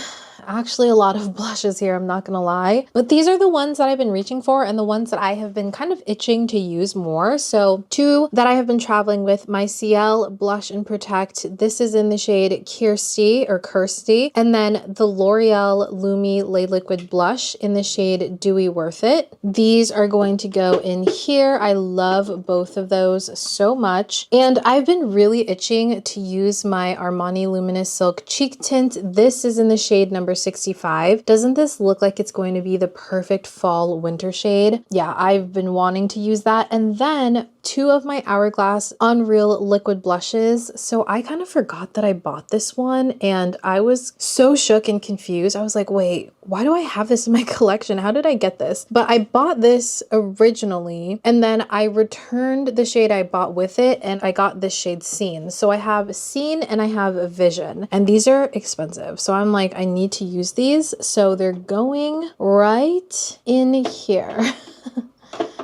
actually a lot of blushes here, I'm not gonna lie, but these are the ones that I've been reaching for and the ones that I have been kind of itching to use more. So 2 that I have been traveling with, my CL Blush and Protect. This is in the shade Kirsty, and then the L'Oreal Lumi Lay Liquid Blush in the shade Dewy Worth It. These are going to go in here. I love both of those so much, and I've been really itching to use my Armani Luminous Silk Cheek Tint. This is in the shade number 65. Doesn't this look like it's going to be the perfect fall winter shade? Yeah, I've been wanting to use that. And then 2 of my Hourglass Unreal Liquid Blushes. So I kind of forgot that I bought this one, and I was so shook and confused. I was like, wait, why do I have this in my collection? How did I get this? But I bought this originally, and then I returned the shade I bought with it, and I got this shade Scene. So I have Scene and I have Vision, and these are expensive. So I'm like, I need to use these. So they're going right in here.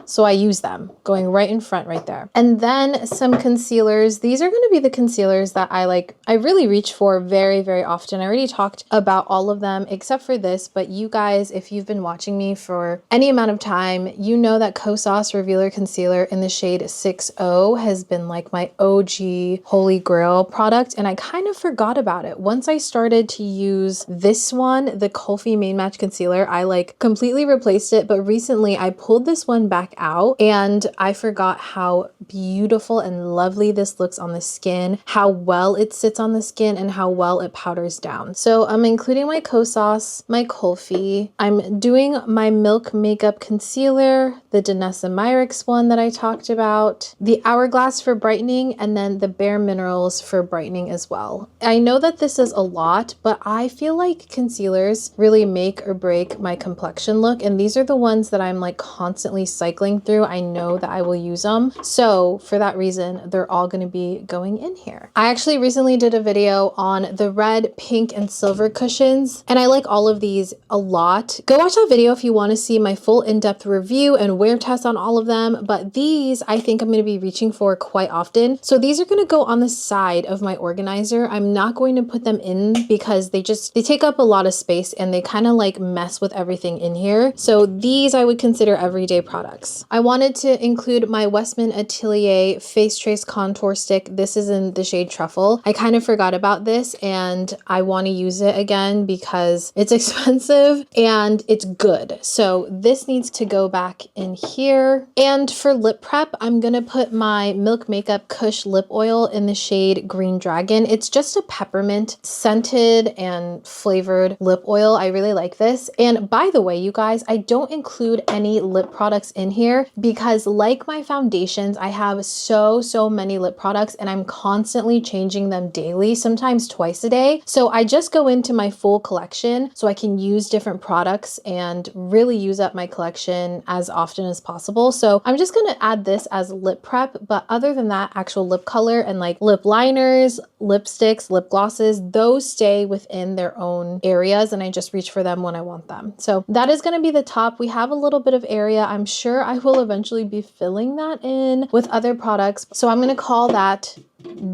So I use them going right in front right there. And then some concealers. These are going to be the concealers that I really reach for very, very often. I already talked about all of them except for this, but you guys, if you've been watching me for any amount of time, you know that Kosas Revealer Concealer in the shade 60 has been like my OG Holy Grail product, and I kind of forgot about it. Once I started to use this one, the Kulfi Main Match Concealer, I completely replaced it, but recently I pulled this one back out and I forgot how beautiful and lovely this looks on the skin, how well it sits on the skin, and how well it powders down. So I'm including my Kosas, my Kulfi. I'm doing my Milk Makeup Concealer, the Danessa Myricks one that I talked about, the Hourglass for brightening, and then the Bare Minerals for brightening as well. I know that this is a lot, but I feel like concealers really make or break my complexion look, and these are the ones that I'm constantly cycling cycling through, I know that I will use them. So for that reason, they're all going to be going in here. I actually recently did a video on the red, pink, and silver cushions, and I like all of these a lot. Go watch that video if you want to see my full in-depth review and wear test on all of them, but these I think I'm going to be reaching for quite often. So these are going to go on the side of my organizer. I'm not going to put them in because they take up a lot of space and they kind of like mess with everything in here. So these I would consider everyday products. I wanted to include my Westman Atelier Face Trace Contour Stick. This is in the shade Truffle. I kind of forgot about this and I want to use it again because it's expensive and it's good. So this needs to go back in here. And for lip prep, I'm going to put my Milk Makeup Kush Lip Oil in the shade Green Dragon. It's just a peppermint scented and flavored lip oil. I really like this. And by the way, you guys, I don't include any lip products in here because like my foundations, I have so many lip products and I'm constantly changing them daily, sometimes twice a day. So I just go into my full collection so I can use different products and really use up my collection as often as possible. So I'm just going to add this as lip prep, but other than that, actual lip color and like lip liners, lipsticks, lip glosses, those stay within their own areas and I just reach for them when I want them. So that is going to be the top. We have a little bit of area. I'm sure I will eventually be filling that in with other products. So I'm going to call that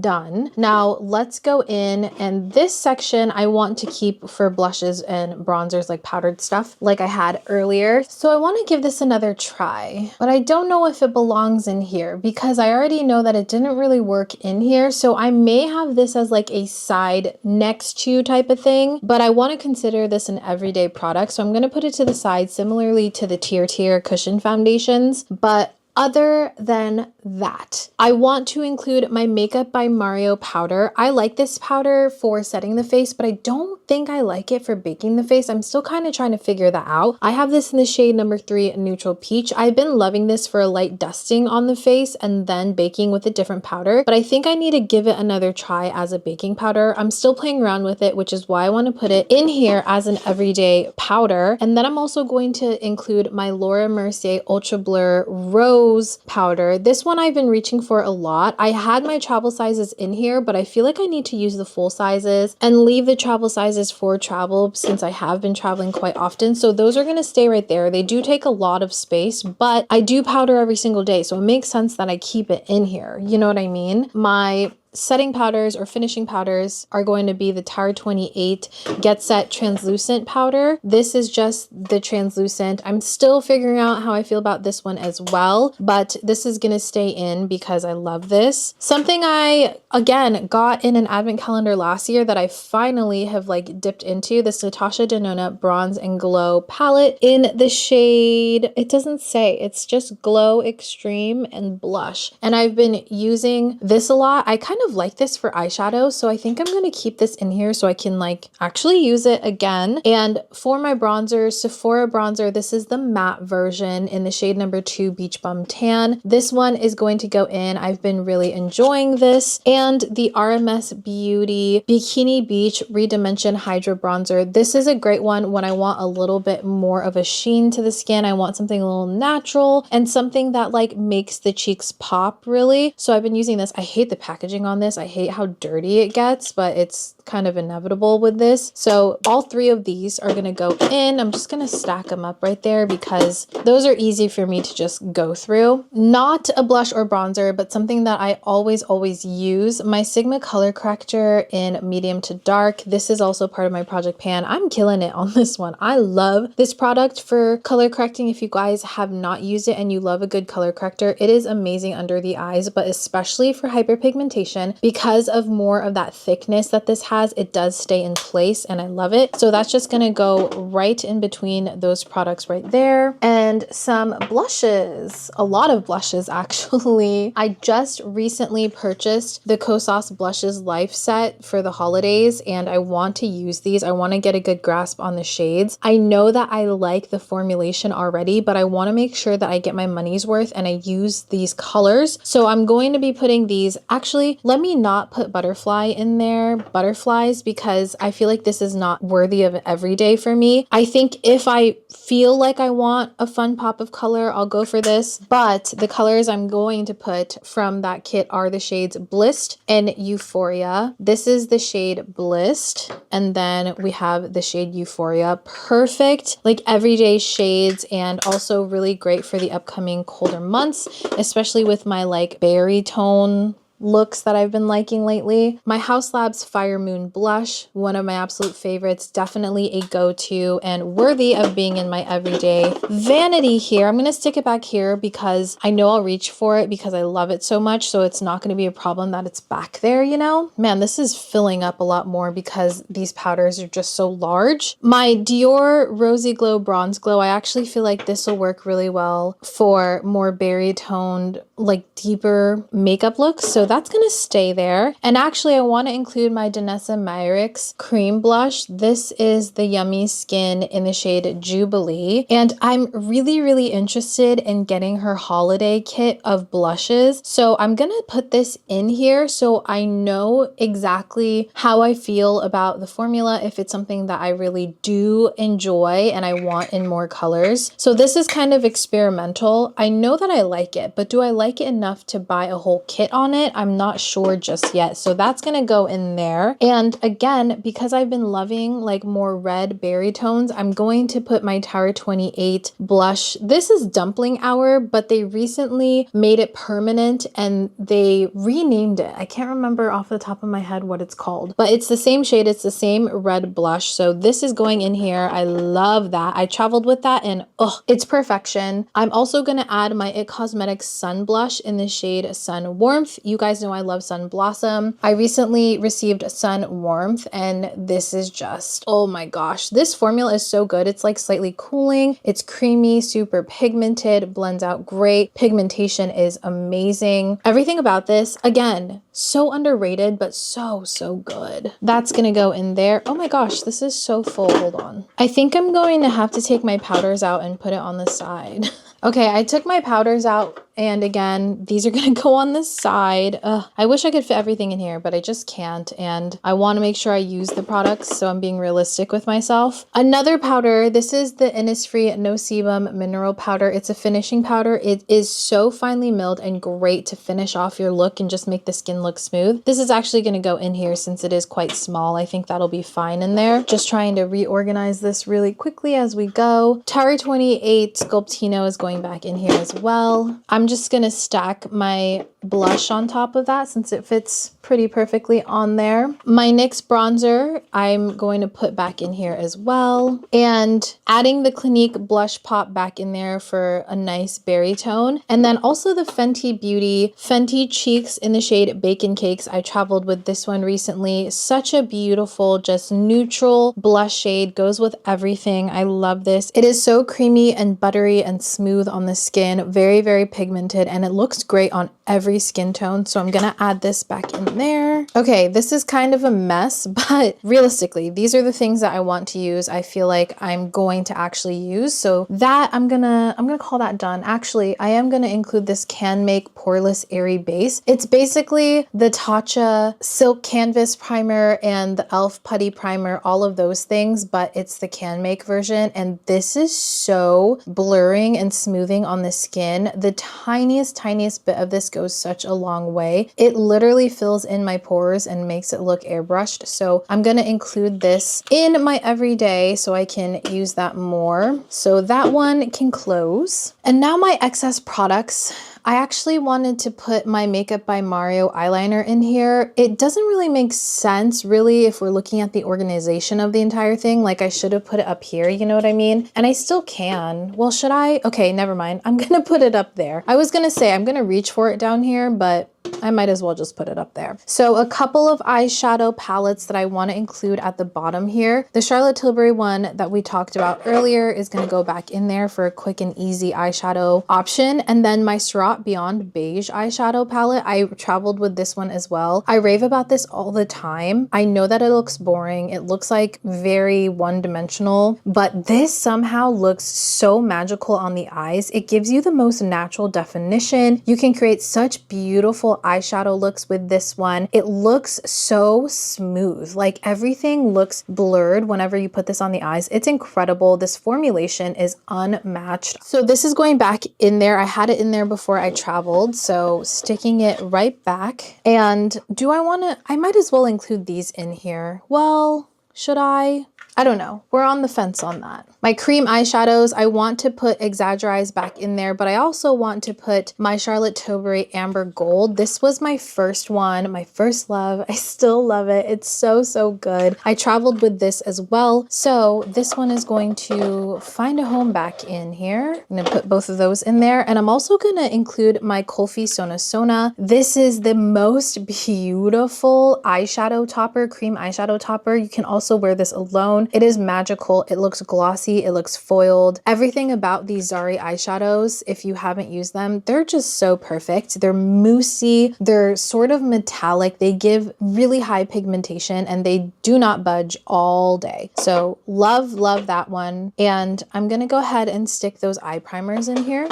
done. Now let's go in, and this section I want to keep for blushes and bronzers, like powdered stuff like I had earlier. So I want to give this another try, but I don't know if it belongs in here because I already know that it didn't really work in here. So I may have this as like a side next to type of thing, but I want to consider this an everyday product. So I'm going to put it to the side similarly to the Tier cushion foundations, but other than that, I want to include my Makeup by Mario powder. I like this powder for setting the face, but I don't think I like it for baking the face. I'm still kind of trying to figure that out. I have this in the shade number 3, Neutral Peach. I've been loving this for a light dusting on the face and then baking with a different powder, but I think I need to give it another try as a baking powder. I'm still playing around with it, which is why I want to put it in here as an everyday powder. And then I'm also going to include my Laura Mercier Ultra Blur Rose powder. This one I've been reaching for a lot. I had my travel sizes in here, but I feel like I need to use the full sizes and leave the travel sizes for travel since I have been traveling quite often. So those are going to stay right there. They do take a lot of space, but I do powder every single day. So it makes sense that I keep it in here. You know what I mean? My setting powders or finishing powders are going to be the Tower 28 Get Set Translucent Powder. This is just the translucent. I'm still figuring out how I feel about this one as well, but this is going to stay in because I love this. Something I, again, got in an advent calendar last year that I finally have like dipped into, this Natasha Denona Bronze and Glow palette in the shade, it doesn't say, it's just Glow Extreme and Blush. And I've been using this a lot. I kind of like this for eyeshadow, so I think I'm going to keep this in here so I can like actually use it again. And for my bronzer, Sephora bronzer, this is the matte version in the shade number 2 Beach Bum Tan. This one is going to go in. I've been really enjoying this. And the RMS Beauty Bikini Beach Redimension Hydro Bronzer. This is a great one when I want a little bit more of a sheen to the skin. I want something a little natural and something that like makes the cheeks pop really. So I've been using this. I hate the packaging on this. I hate how dirty it gets, but it's kind of inevitable with this. So all 3 of these are going to go in. I'm just going to stack them up right there because those are easy for me to just go through. Not a blush or bronzer, but something that I always use, my Sigma color corrector in medium to dark. This is also part of my project pan. I'm killing it on this one. I love this product for color correcting. If you guys have not used it and you love a good color corrector, it is amazing under the eyes, but especially for hyperpigmentation, because of more of that thickness that this has, it does stay in place and I love it. So that's just going to go right in between those products right there. And some blushes, a lot of blushes actually. I just recently purchased the Kosas Blushes Life Set for the holidays and I want to use these. I want to get a good grasp on the shades. I know that I like the formulation already, but I want to make sure that I get my money's worth and I use these colors. So I'm going to be putting these, actually, let me not put Butterfly in there. Butterfly butterflies because I feel like this is not worthy of every day for me. I think if I feel like I want a fun pop of color, I'll go for this. But the colors I'm going to put from that kit are the shades Blissed and Euphoria. This is the shade Blissed, and then we have the shade Euphoria. Perfect, like everyday shades, and also really great for the upcoming colder months, especially with my like berry tone looks that I've been liking lately. My House Labs Fire Moon blush, one of my absolute favorites, definitely a go-to and worthy of being in my everyday vanity here. I'm gonna stick it back here because I know I'll reach for it because I love it so much, so it's not gonna be a problem that it's back there, you know? Man, this is filling up a lot more because these powders are just so large. My Dior Rosy Glow Bronze Glow, I actually feel like this will work really well for more berry toned, like deeper makeup looks, so that's gonna stay there. And actually I want to include my Danessa Myricks cream blush. This is the Yummy Skin in the shade Jubilee, and I'm really interested in getting her holiday kit of blushes, so I'm gonna put this in here so I know exactly how I feel about the formula, if it's something that I really do enjoy and I want in more colors. So this is kind of experimental. I know that I like it, but do I like it enough to buy a whole kit on it? I'm not sure just yet, so that's gonna go in there. And again, because I've been loving like more red berry tones, I'm going to put my Tower 28 blush. This is Dumpling Hour, but they recently made it permanent and they renamed it. I can't remember off the top of my head what it's called, but it's the same shade, it's the same red blush, so this is going in here. I love that. I traveled with that and it's perfection. I'm also gonna add my It Cosmetics Sun Blush in the shade Sun Warmth. You guys know I love Sun Blossom. I recently received Sun Warmth and this is just, oh my gosh, this formula is so good. It's like slightly cooling, it's creamy, super pigmented, blends out great. Pigmentation is amazing. Everything about this, again, so underrated, but so good. That's gonna go in there. Oh my gosh, this is so full. Hold on. I think I'm going to have to take my powders out and put it on the side. Okay, I took my powders out, and again, these are gonna go on the side. I wish I could fit everything in here, but I just can't, and I wanna make sure I use the products, so I'm being realistic with myself. Another powder, this is the Innisfree No Sebum Mineral Powder. It's a finishing powder. It is so finely milled and great to finish off your look and just make the skin look smooth. This is actually gonna go in here since it is quite small. I think that'll be fine in there. Just trying to reorganize this really quickly as we go. Tower 28 Sculptino is going back in here as well. I'm just gonna stack my blush on top of that since it fits pretty perfectly on there. My NYX bronzer, I'm going to put back in here as well. And adding the Clinique Blush Pop back in there for a nice berry tone. And then also the Fenty Beauty Fenty Cheeks in the shade Bacon Cakes. I traveled with this one recently. Such a beautiful, just neutral blush shade. Goes with everything. I love this. It is so creamy and buttery and smooth on the skin. Very pigmented, and it looks great on every skin tone, so I'm gonna add this back in there. Okay, this is kind of a mess, but realistically, these are the things that I want to use. I feel like I'm going to actually use, so that I'm gonna call that done. Actually, I am gonna include this Can Make Poreless Airy Base. It's basically the Tatcha Silk Canvas Primer and the e.l.f. Putty Primer, all of those things, but it's the Can Make version, and this is so blurring and smoothing on the skin. The tiniest bit of this goes such a long way. It literally fills in my pores and makes it look airbrushed. So I'm gonna include this in my everyday so I can use that more. So that one can close. And now my excess products. I actually wanted to put my Makeup by Mario eyeliner in here. It doesn't really make sense really if we're looking at the organization of the entire thing. Like I should have put it up here, you know what I mean? And I still can. Well, should I? Okay, never mind. I'm gonna put it up there. I was gonna say I'm gonna reach for it down here, but I might as well just put it up there. So a couple of eyeshadow palettes that I want to include at the bottom here. The Charlotte Tilbury one that we talked about earlier is going to go back in there for a quick and easy eyeshadow option. And then my Surratt Beyond Beige eyeshadow palette, I traveled with this one as well. I rave about this all the time. I know that it looks boring. It looks like very one-dimensional, but this somehow looks so magical on the eyes. It gives you the most natural definition. You can create such beautiful eyeshadow looks with this one. It looks so smooth. Like everything looks blurred whenever you put this on the eyes. It's incredible. This formulation is unmatched. So this is going back in there. I had it in there before I traveled, so sticking it right back. And do I want to, I might as well include these in here. Well, should I? I don't know. We're on the fence on that. My cream eyeshadows, I want to put Exagerize back in there, but I also want to put my Charlotte Tilbury Amber Gold. This was my first one, my first love. I still love it. It's so, so good. I traveled with this as well. So this one is going to find a home back in here. I'm gonna put both of those in there. And I'm also gonna include my Kulfi Sona Sona. This is the most beautiful eyeshadow topper, cream eyeshadow topper. You can also wear this alone. It is magical. It looks glossy. It looks foiled. Everything about these Zari eyeshadows, if you haven't used them, they're just so perfect. They're moussey. They're sort of metallic. They give really high pigmentation and they do not budge all day. So love, love that one. And I'm going to go ahead and stick those eye primers in here.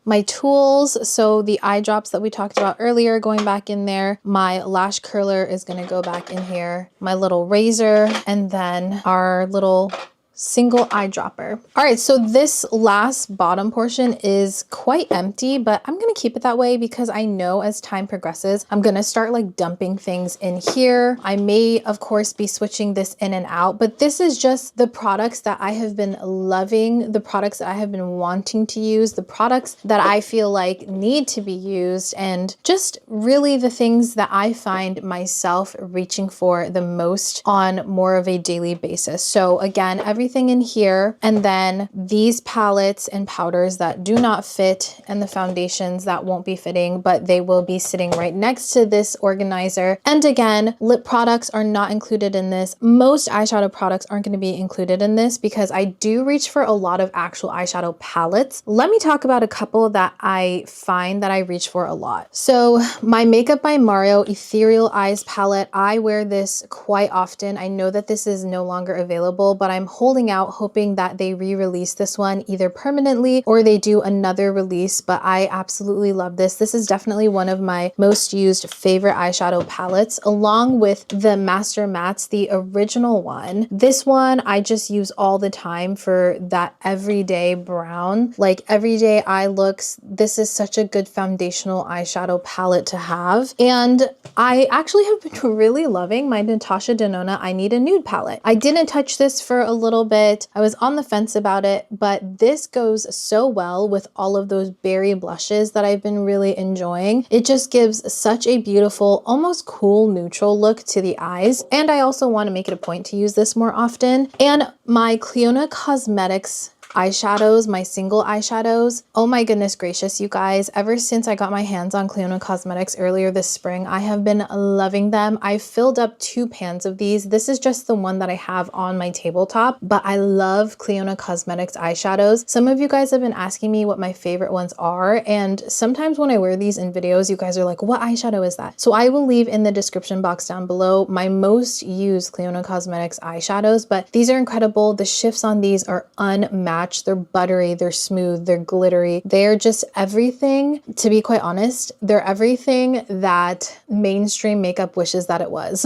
My tools, so the eye drops that we talked about earlier, going back in there. My lash curler is gonna go back in here. My little razor, and then our little single eyedropper. All right, so this last bottom portion is quite empty, but I'm gonna keep it that way because I know as time progresses, I'm gonna start like dumping things in here. I may, of course, be switching this in and out, but this is just the products that I have been loving, the products that I have been wanting to use, the products that I feel like need to be used, and just really the things that I find myself reaching for the most on more of a daily basis. So again, everything in here, and then these palettes and powders that do not fit, and the foundations that won't be fitting, but they will be sitting right next to this organizer. And again, lip products are not included in this. Most eyeshadow products aren't going to be included in this because I do reach for a lot of actual eyeshadow palettes. Let me talk about a couple that I find that I reach for a lot. So my Makeup by Mario Ethereal Eyes palette, I wear this quite often. I know that this is no longer available, but I'm holding out hoping that they re-release this one either permanently or they do another release, but I absolutely love this. This is definitely one of my most used favorite eyeshadow palettes, along with the Master Mattes, the original one. This one I just use all the time for that everyday brown, like everyday eye looks. This is such a good foundational eyeshadow palette to have. And I actually have been really loving my Natasha Denona I Need a Nude palette. I didn't touch this for a little bit. I was on the fence about it, but this goes so well with all of those berry blushes that I've been really enjoying. It just gives such a beautiful, almost cool neutral look to the eyes. And I also want to make it a point to use this more often. And my Clionadh Cosmetics eyeshadows, my single eyeshadows. Oh my goodness gracious, you guys. Ever since I got my hands on Clionadh Cosmetics earlier this spring, I have been loving them. I filled up 2 pans of these. This is just the one that I have on my tabletop, but I love Clionadh Cosmetics eyeshadows. Some of you guys have been asking me what my favorite ones are, and sometimes when I wear these in videos, you guys are like, what eyeshadow is that? So I will leave in the description box down below my most used Clionadh Cosmetics eyeshadows, but these are incredible. The shifts on these are unmatched. They're buttery, they're smooth, they're glittery. They're just everything, to be quite honest, they're everything that mainstream makeup wishes that it was.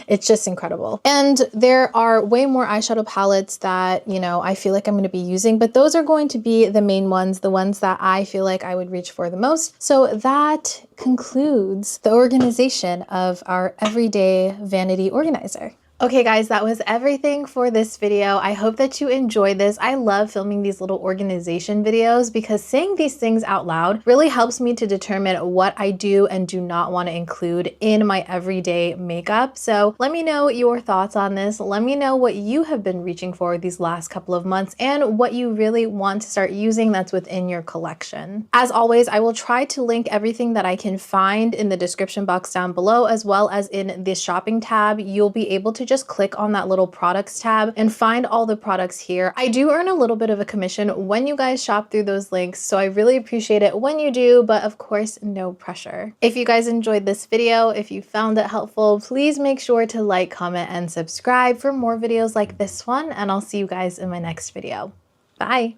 It's just incredible. And there are way more eyeshadow palettes that, you know, I feel like I'm going to be using, but those are going to be the main ones, the ones that I feel like I would reach for the most. So that concludes the organization of our everyday vanity organizer. Okay guys, that was everything for this video. I hope that you enjoyed this. I love filming these little organization videos because saying these things out loud really helps me to determine what I do and do not want to include in my everyday makeup. So let me know your thoughts on this. Let me know what you have been reaching for these last couple of months and what you really want to start using that's within your collection. As always, I will try to link everything that I can find in the description box down below, as well as in the shopping tab. You'll be able to just click on that little products tab and find all the products here. I do earn a little bit of a commission when you guys shop through those links, so I really appreciate it when you do, but of course, no pressure. If you guys enjoyed this video, if you found it helpful, please make sure to like, comment, and subscribe for more videos like this one, and I'll see you guys in my next video. Bye!